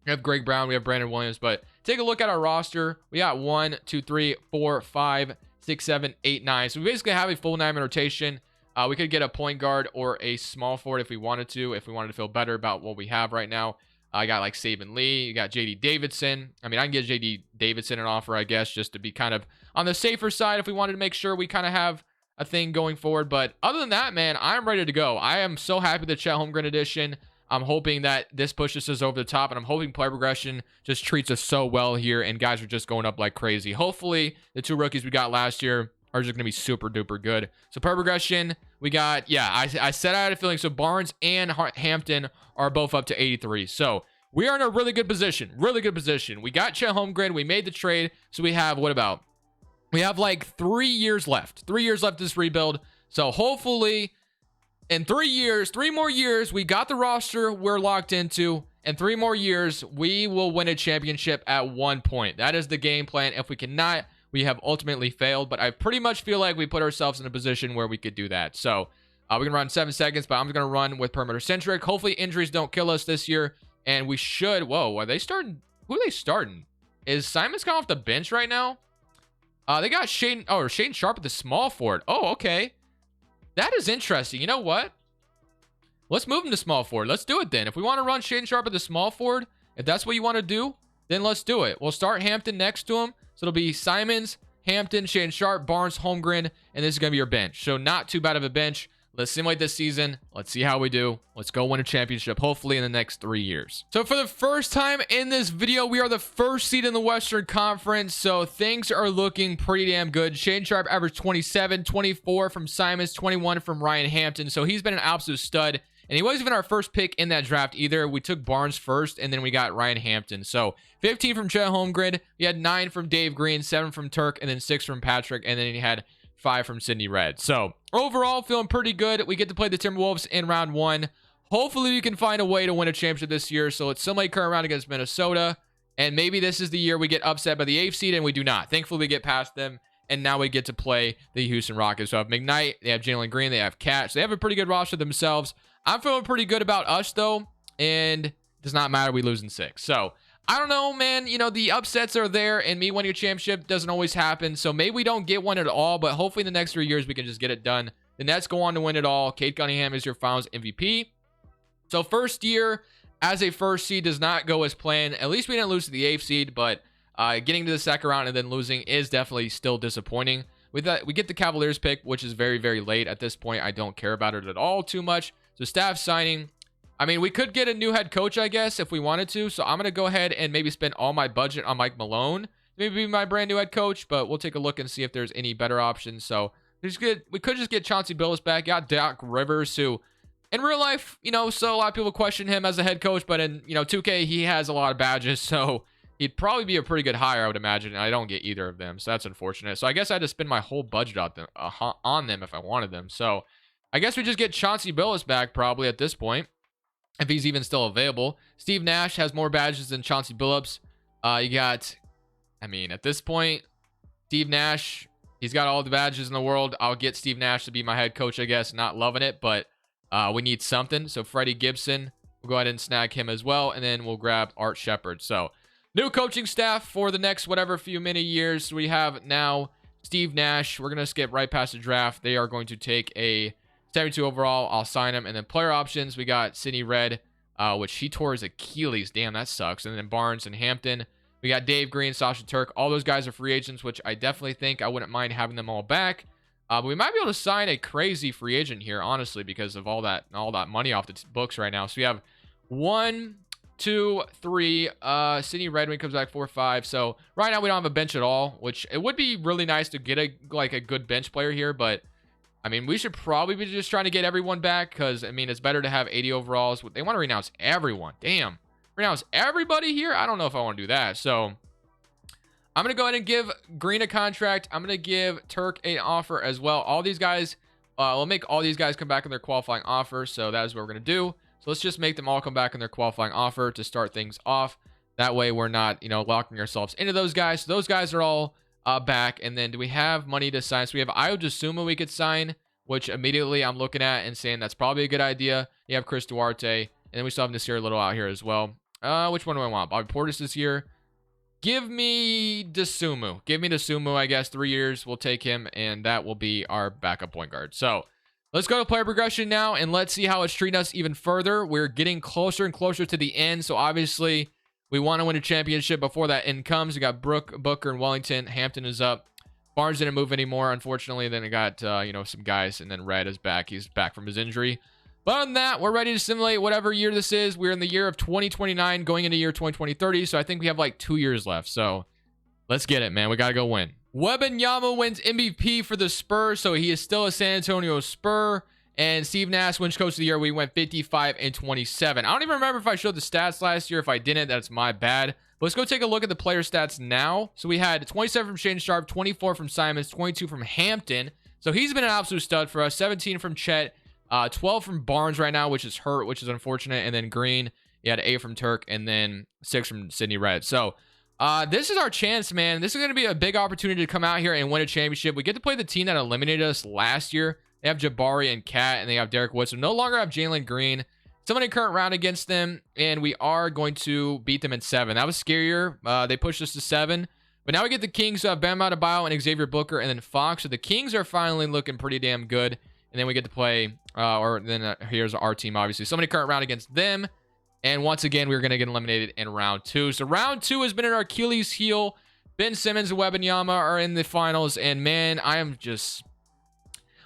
We have Greg Brown, we have Brandon Williams, but take a look at our roster. We got 1, 2, 3, 4, 5, 6, 7, 8, 9. So we basically have a full 9-man rotation. We could get a point guard or a small forward if we wanted to feel better about what we have right now. I got like Saban Lee, you got JD Davidson. I mean, I can get JD Davidson an offer, I guess, just to be kind of on the safer side if we wanted to make sure we kind of have a thing going forward. But other than that, man, I'm ready to go. I am so happy with the Chet Holmgren edition. I'm hoping that this pushes us over the top, and I'm hoping player progression just treats us so well here, and guys are just going up like crazy. Hopefully, the 2 rookies we got last year are just going to be super duper good. So per progression, we got, yeah, I said I had a feeling. So Barnes and Hampton are both up to 83. So we are in a really good position. Really good position. We got Chet Holmgren. We made the trade. So we have, what about? We have like 3 years left. 3 years left this rebuild. So hopefully in 3 years, 3 more years, we got the roster we're locked into. In 3 more years, we will win a championship at one point. That is the game plan. If we cannot, we have ultimately failed. But I pretty much feel like we put ourselves in a position where we could do that. So we're going to run 7 seconds, but I'm going to run with perimeter centric. Hopefully injuries don't kill us this year. And we should. Whoa, are they starting? Who are they starting? Is Simon's gone off the bench right now? They got Shane Sharp at the small forward. Oh, okay. That is interesting. You know what? Let's move him to small forward. Let's do it then. If we want to run Shane Sharp at the small forward, if that's what you want to do, then let's do it. We'll start Hampton next to him. So it'll be Simons, Hampton, Shane Sharp, Barnes, Holmgren, and this is going to be your bench. So not too bad of a bench. Let's simulate this season. Let's see how we do. Let's go win a championship, hopefully in the next 3 years. So for the first time in this video, we are the first seed in the Western Conference. So things are looking pretty damn good. Shane Sharp averaged 27, 24 from Simons, 21 from Ryan Hampton. So he's been an absolute stud. And he wasn't even our first pick in that draft either. We took Barnes first, and then we got Ryan Hampton. So 15 from Chet Holmgren. We had 9 from Dave Green, 7 from Turk, and then 6 from Patrick. And then he had 5 from Sidney Red. So overall, feeling pretty good. We get to play the Timberwolves in round 1. Hopefully, we can find a way to win a championship this year. So let's simulate current round against Minnesota. And maybe this is the year we get upset by the 8th seed, and we do not. Thankfully, we get past them. And now we get to play the Houston Rockets. So I have McKnight, they have Jalen Green, they have Catch. They have a pretty good roster themselves. I'm feeling pretty good about us, though. And it does not matter. We lose in 6. So I don't know, man. You know, the upsets are there, and me winning a championship doesn't always happen. So maybe we don't get one at all, but hopefully in the next 3 years we can just get it done. The Nets go on to win it all. Cade Cunningham is your Finals MVP. So first year as a first seed does not go as planned. At least we didn't lose to the 8th seed, but getting to the second round and then losing is definitely still disappointing. With that, we get the Cavaliers pick, which is very, very late at this point. I don't care about it at all too much. So staff signing. I mean, we could get a new head coach, I guess, if we wanted to. So I'm going to go ahead and maybe spend all my budget on Mike Malone. Maybe be my brand new head coach, but we'll take a look and see if there's any better options. So we could just get Chauncey Billups back. Got Doc Rivers, who in real life, you know, so a lot of people question him as a head coach, but in, you know, 2K, he has a lot of badges. So he'd probably be a pretty good hire, I would imagine. And I don't get either of them. So that's unfortunate. So I guess I had to spend my whole budget on them if I wanted them. So I guess we just get Chauncey Billups back probably at this point, if he's even still available. Steve Nash has more badges than Chauncey Billups. You got, I mean, at this point, Steve Nash, he's got all the badges in the world. I'll get Steve Nash to be my head coach, I guess. Not loving it, but we need something. So Freddie Gibson, we'll go ahead and snag him as well. And then we'll grab Art Shepard. So new coaching staff for the next whatever few many years. We have now Steve Nash. We're going to skip right past the draft. They are going to take a 72 overall. I'll sign him. And then player options, we got Sidney Red, which he tore his Achilles. Damn, that sucks. And then Barnes and Hampton. We got Dave Green, Sasha Turk. All those guys are free agents, which I definitely think I wouldn't mind having them all back. But we might be able to sign a crazy free agent here, honestly, because of all that money off the books right now. So we have 1, 2, 3. Sidney Red when he comes back 4, 5. So right now we don't have a bench at all, which it would be really nice to get a good bench player here, but I mean, we should probably be just trying to get everyone back because, I mean, it's better to have 80 overalls. They want to renounce everyone. Damn. Renounce everybody here? I don't know if I want to do that. So I'm going to go ahead and give Green a contract. I'm going to give Turk an offer as well. All these guys, we'll make all these guys come back in their qualifying offer. So that is what we're going to do. So let's just make them all come back in their qualifying offer to start things off. That way we're not, you know, locking ourselves into those guys. So those guys are all back. And then do we have money to sign? So we have Ayo Dosunmu we could sign, which immediately I'm looking at and saying that's probably a good idea. You have Chris Duarte, and then we still have Nasir Little out here as well. Which one do I want? Bobby Portis this year. Give me Dosunmu. Give me Dosunmu, I guess. 3 years. We'll take him, and that will be our backup point guard. So let's go to player progression now, and let's see how it's treating us even further. We're getting closer and closer to the end, so obviously we want to win a championship before that end comes. We got Booker and Wellington. Hampton is up. Barnes didn't move anymore, unfortunately. Then I got, you know, some guys, and then Red is back. He's back from his injury. But other than that, we're ready to simulate whatever year this is. We're in the year of 2029, going into year 2030. So I think we have like 2 years left. So let's get it, man. We got to go win. Wembanyama wins MVP for the Spurs, so he is still a San Antonio Spur. And Steve Nash wins Coach of the Year. We went 55 and 27. I don't even remember if I showed the stats last year. If I didn't, that's my bad. But let's go take a look at the player stats now. So we had 27 from Shaedon Sharpe, 24 from Simons, 22 from Hampton. So he's been an absolute stud for us. 17 from Chet, 12 from Barnes right now, which is hurt, which is unfortunate. And then Green, he had 8 from Turk, and then 6 from Sidney Red. So this is our chance, man. This is going to be a big opportunity to come out here and win a championship. We get to play the team that eliminated us last year. They have Jabari and Cat, and they have Derek Wood. So no longer have Jalen Green. Someone in current round against them, and we are going to beat them in 7. That was scarier. They pushed us to 7. But now we get the Kings who have Bam Adebayo and Xavier Booker, and then Fox. So the Kings are finally looking pretty damn good. And then we get to play, here's our team, obviously. Somebody current round against them. And once again, we're going to get eliminated in round 2. So round 2 has been an Achilles heel. Ben Simmons and Wembanyama are in the finals. And man,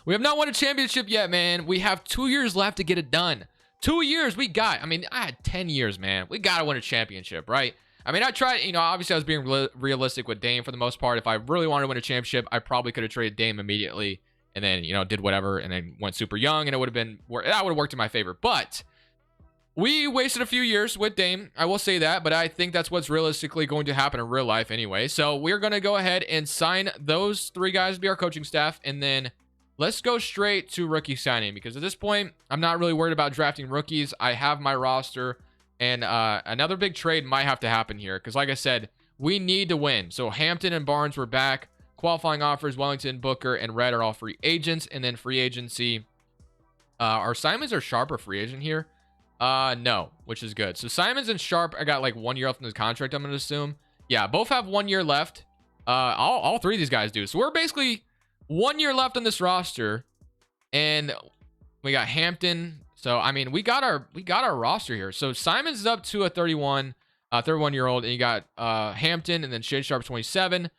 we have not won a championship yet, man. We have 2 years left to get it done. 2 years, I had 10 years, man. We got to win a championship, right? I mean, I tried, obviously I was being realistic with Dame for the most part. If I really wanted to win a championship, I probably could have traded Dame immediately and then, did whatever and then went super young, and that would have worked in my favor. But we wasted a few years with Dame. I will say that, but I think that's what's realistically going to happen in real life anyway. So we're going to go ahead and sign those 3 guys to be our coaching staff, and then let's go straight to rookie signing, because at this point, I'm not really worried about drafting rookies. I have my roster, and another big trade might have to happen here, because like I said, we need to win. So Hampton and Barnes were back. Qualifying offers, Wellington, Booker, and Red are all free agents, and then free agency. Are Simons or Sharpe a free agent here? No, which is good. So Simons and Sharpe, I got like 1 year left in his contract, I'm going to assume. Yeah, both have 1 year left. All 3 of these guys do. So we're basically 1 year left on this roster, and we got Hampton. So I mean, we got our roster here. So Simons is up to a 31-year-old, and you got Hampton, and then Shaedon Sharpe 27.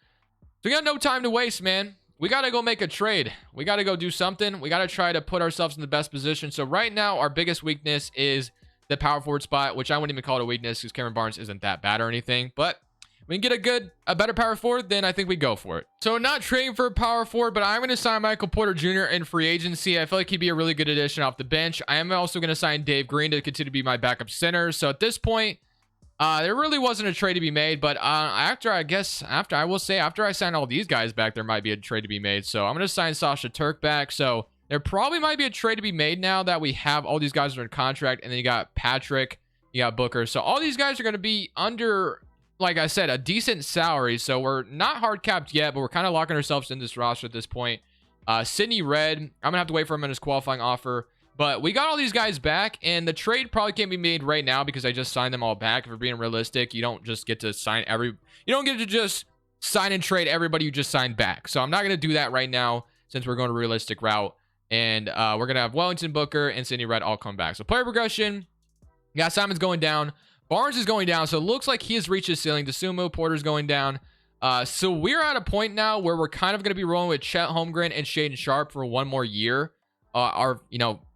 So we got no time to waste, man. We got to go make a trade. We got to go do something. We got to try to put ourselves in the best position. So right now, our biggest weakness is the power forward spot, which I wouldn't even call it a weakness because Cameron Barnes isn't that bad or anything. But we can get a better power forward, then I think we go for it. So not trading for a power forward, but I'm going to sign Michael Porter Jr. in free agency. I feel like he'd be a really good addition off the bench. I am also going to sign Dave Green to continue to be my backup center. So at this point, there really wasn't a trade to be made, but after I sign all these guys back, there might be a trade to be made. So I'm going to sign Sasha Turk back. So there probably might be a trade to be made now that we have all these guys under contract, and then you got Patrick, you got Booker. So all these guys are going to be under, like I said, a decent salary. So we're not hard capped yet, but we're kind of locking ourselves in this roster at this point. Sidney Red, I'm going to have to wait for him on his qualifying offer. But we got all these guys back, and the trade probably can't be made right now because I just signed them all back. If we're being realistic, you don't just get to sign you don't get to just sign and trade everybody you just signed back. So I'm not going to do that right now since we're going a realistic route. And we're going to have Wellington, Booker, and Sidney Red all come back. So player progression, you got Simon's going down. Barnes is going down, so it looks like he has reached his ceiling. DeSumo, Porter's going down. So we're at a point now where we're kind of going to be rolling with Chet Holmgren and Shaedon Sharpe for 1 more year.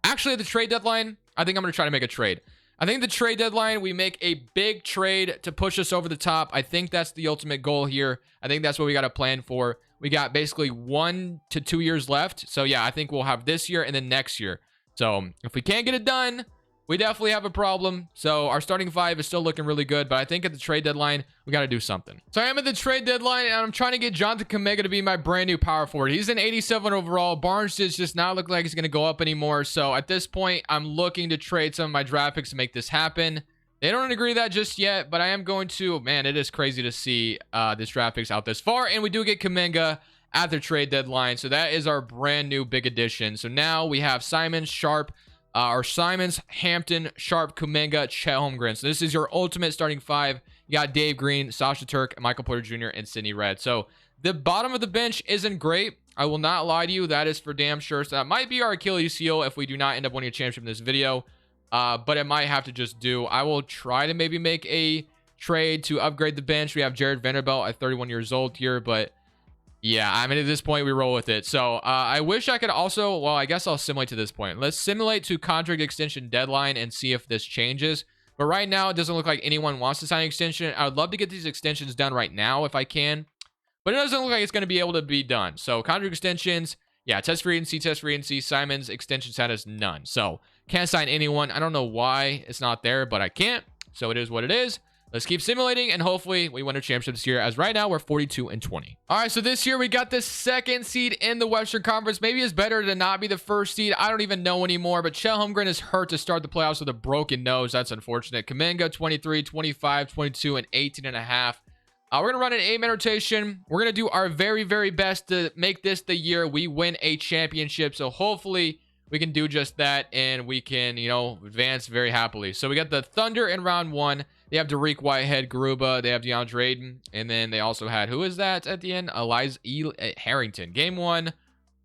Actually at the trade deadline, I think I'm going to try to make a trade. I think the trade deadline, we make a big trade to push us over the top. I think that's the ultimate goal here. I think that's what we got to plan for. We got basically 1 to 2 years left. So yeah, I think we'll have this year and then next year. So if we can't get it done, we definitely have a problem. So our starting 5 is still looking really good, but I think at the trade deadline, we got to do something. So I am at the trade deadline, and I'm trying to get Jonathan Kuminga to be my brand new power forward. He's an 87 overall. Barnes does just not look like he's going to go up anymore. So at this point, I'm looking to trade some of my draft picks to make this happen. They don't agree that just yet, but I am going to. Man, it is crazy to see this draft picks out this far, and we do get Kuminga at the trade deadline. So that is our brand new big addition. So now we have Simons, Sharpe, Simons, Hampton, Sharpe, Kuminga, Chet Holmgren. So this is your ultimate starting 5. You got Dave Green, Sasha Turk, Michael Porter Jr., and Sidney Red. So the bottom of the bench isn't great. I will not lie to you. That is for damn sure. So that might be our Achilles heel if we do not end up winning a championship in this video. But it might have to just do. I will try to maybe make a trade to upgrade the bench. We have Jared Vanderbilt at 31 years old here, but yeah, I mean, at this point, we roll with it. So I wish I could also, well, I guess I'll simulate to this point. Let's simulate to contract extension deadline and see if this changes. But right now, it doesn't look like anyone wants to sign an extension. I would love to get these extensions done right now if I can. but it doesn't look like it's going to be able to be done. So contract extensions, yeah, test free agency. Simon's extension status, none. So can't sign anyone. I don't know why it's not there, but I can't. So it is what it is. Let's keep simulating, and hopefully we win a championship this year, as right now we're 42-20. All right, so this year we got the 2nd seed in the Western Conference. Maybe it's better to not be the 1st seed. I don't even know anymore, but Chet Holmgren is hurt to start the playoffs with a broken nose. That's unfortunate. Kuminga, 23, 25, 22, and 18.5. We're going to run an 8-man rotation. We're going to do our very, very best to make this the year we win a championship. So hopefully we can do just that, and we can, you know, advance very happily. So we got the Thunder in round 1. They have Derek Whitehead, Garuba. They have DeAndre Ayton. And then they also had, who is that at the end? Eliza Harrington. Game 1,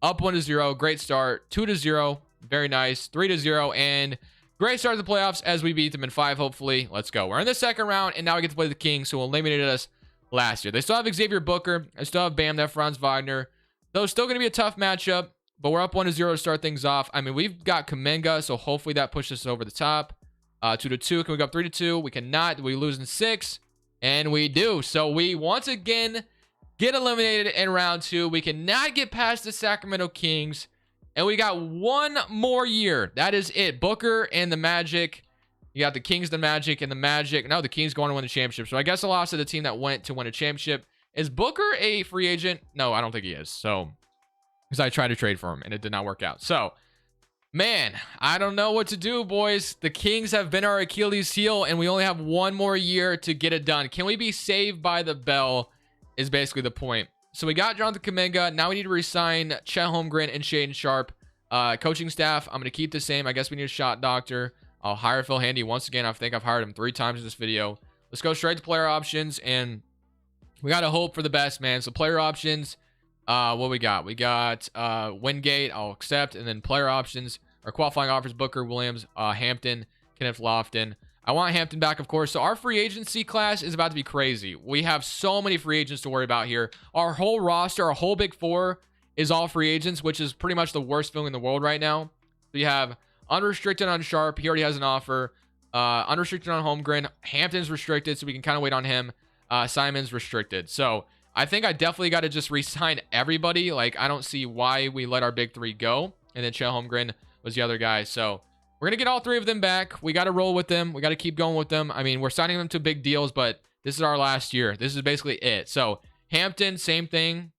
up 1-0. Great start. 2-0. Very nice. 3-0. And great start to the playoffs as we beat them in 5, hopefully. Let's go. We're in the 2nd round, and now we get to play the Kings, who eliminated us last year. They still have Xavier Booker. They still have Bam, that Franz Wagner. Though still going to be a tough matchup, but we're up 1-0 to start things off. I mean, we've got Kuminga, so hopefully that pushes us over the top. 2-2. Can we go up 3-2? We cannot. We lose in 6, and we do. So we once again get eliminated in round 2. We cannot get past the Sacramento Kings, and we got one more year. That is it. Booker and the Magic. You got the Kings, the Magic, and the Magic. No, the Kings going to win the championship. So I guess I lost to the team that went to win a championship. Is Booker a free agent? No, I don't think he is. So, because I tried to trade for him, and it did not work out. So, man, I don't know what to do, boys. The Kings have been our Achilles heel, and we only have one more year to get it done. Can we be saved by the bell is basically the point. So we got Jonathan Kuminga. Now we need to resign Chet Holmgren and Shaden Sharp. Coaching staff, I'm going to keep the same. I guess we need a shot doctor. I'll hire Phil Handy once again. I think I've hired him 3 times in this video. Let's go straight to player options, and we got to hope for the best, man. So player options, what we got? We got Wingate, I'll accept, and then player options, our qualifying offers, Booker, Williams, Hampton, Kenneth Lofton. I want Hampton back, of course. So our free agency class is about to be crazy. We have so many free agents to worry about here. Our whole roster, our whole big 4 is all free agents, which is pretty much the worst feeling in the world right now. So you have unrestricted on Sharp. He already has an offer. Unrestricted on Holmgren. Hampton's restricted, so we can kind of wait on him. Simon's restricted. So I think I definitely got to just re-sign everybody. Like, I don't see why we let our big 3 go. And then Chet Holmgren was the other guy. So we're going to get all 3 of them back. We got to roll with them. We got to keep going with them. I mean, we're signing them to big deals, but this is our last year. This is basically it. So Hampton, same thing.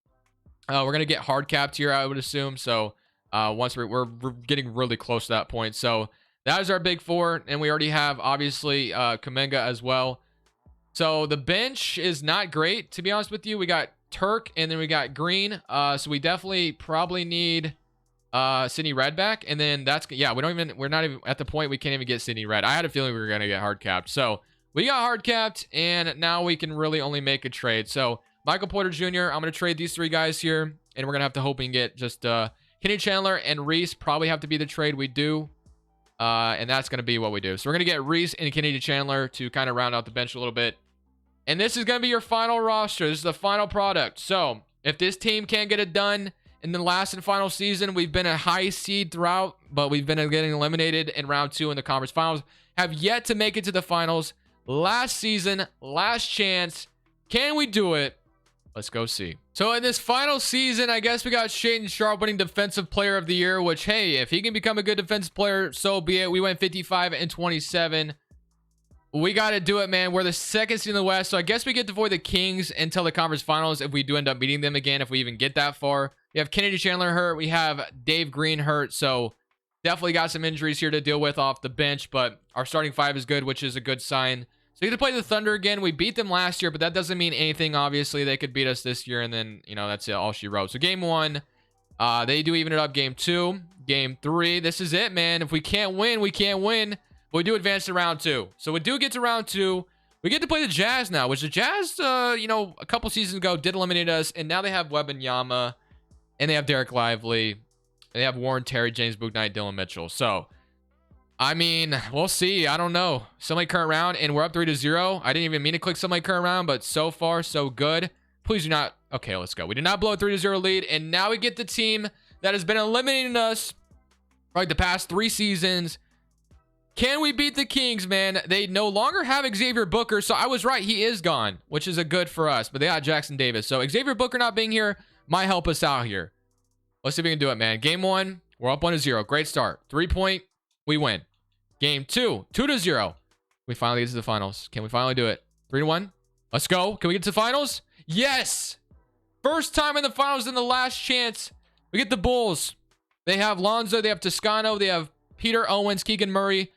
We're going to get hard capped here, I would assume. So once we're getting really close to that point. So that is our big 4. And we already have, obviously, Kuminga as well. So the bench is not great, to be honest with you. We got Turk, and then we got Green. So we definitely probably need Sidney Red back. And then that's, yeah, we're not even at the point we can't even get Sidney Red. I had a feeling we were going to get hard capped. So we got hard capped, and now we can really only make a trade. So Michael Porter Jr., I'm going to trade these 3 guys here, and we're going to have to hope we can get just Kenny Chandler and Reese probably have to be the trade we do. And that's going to be what we do. So we're going to get Reese and Kenny Chandler to kind of round out the bench a little bit. And this is going to be your final roster. This is the final product. So if this team can't get it done in the last and final season, we've been a high seed throughout, but we've been getting eliminated in round 2 in the conference finals. Have yet to make it to the finals. Last season, last chance. Can we do it? Let's go see. So in this final season, I guess we got Shaden Sharp winning Defensive Player of the Year, which, hey, if he can become a good defensive player, so be it. We went 55-27. We got to do it, man. We're the 2nd seed in the West, so I guess we get to avoid the Kings until the conference finals if we do end up beating them again, if we even get that far. We have Kennedy Chandler hurt. We have Dave Green hurt, so definitely got some injuries here to deal with off the bench, but our starting 5 is good, which is a good sign. So we get to play the Thunder again. We beat them last year, but that doesn't mean anything, obviously. They could beat us this year, and then, you know, that's it, all she wrote. So game 1, they do even it up. Game 2, game 3. This is it, man. If we can't win, we can't win. But we do advance to round 2. So we do get to round 2. We get to play the Jazz now, which the Jazz, you know, a couple seasons ago did eliminate us. And now they have Wembanyama, and they have Derek Lively. And they have Warren Terry, James Bouknight, Dylan Mitchell. So, I mean, we'll see. I don't know. Somebody current round, and we're up 3-0. I didn't even mean to click somebody current round, but so far, so good. Please do not. Okay, let's go. We did not blow a 3-0 lead, and now we get the team that has been eliminating us for like the past 3 seasons. Can we beat the Kings, man? They no longer have Xavier Booker, so I was right. He is gone, which is a good for us. But they got Jackson Davis. So Xavier Booker not being here might help us out here. Let's see if we can do it, man. Game 1, we're up 1-0. Great start. 3-point, we win. Game 2, 2-0. We finally get to the finals. Can we finally do it? 3-1. Let's go. Can we get to the finals? Yes! First time in the finals in the last chance. We get the Bulls. They have Lonzo. They have Toscano. They have Peter Owens, Keegan Murray.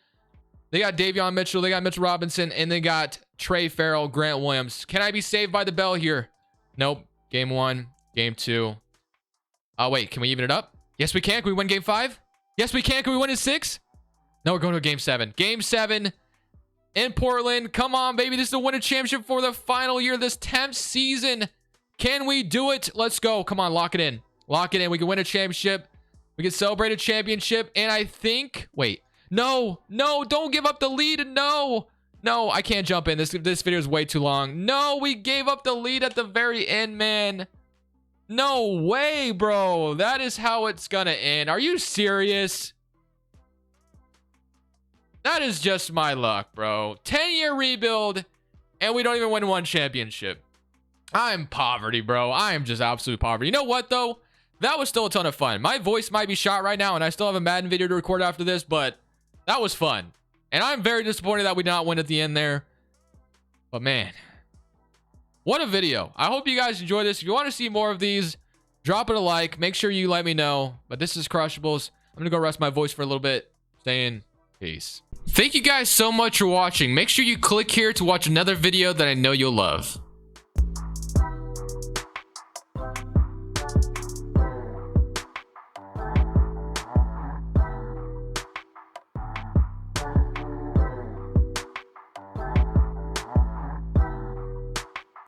They got Davion Mitchell. They got Mitchell Robinson. And they got Trey Farrell, Grant Williams. Can I be saved by the bell here? Nope. Game 1. Game 2. Oh, wait. Can we even it up? Yes, we can. Can we win game 5? Yes, we can. Can we win in 6? No, we're going to game 7. Game 7 in Portland. Come on, baby. This is to win a championship for the final year of this 10th season. Can we do it? Let's go. Come on, lock it in. Lock it in. We can win a championship. We can celebrate a championship. And I think... Wait. No. No, don't give up the lead. No. No, I can't jump in. This video is way too long. No, we gave up the lead at the very end, man. No way, bro. That is how it's gonna end. Are you serious? That is just my luck, bro. 10-year rebuild, and we don't even win one championship. I'm poverty, bro. I am just absolute poverty. You know what, though? That was still a ton of fun. My voice might be shot right now, and I still have a Madden video to record after this, but that was fun. And I'm very disappointed that we did not win at the end there. But, man, what a video. I hope you guys enjoyed this. If you want to see more of these, drop it a like. Make sure you let me know. But this is Crushables. I'm going to go rest my voice for a little bit. Saying peace. Thank you guys so much for watching. Make sure you click here to watch another video that I know you'll love.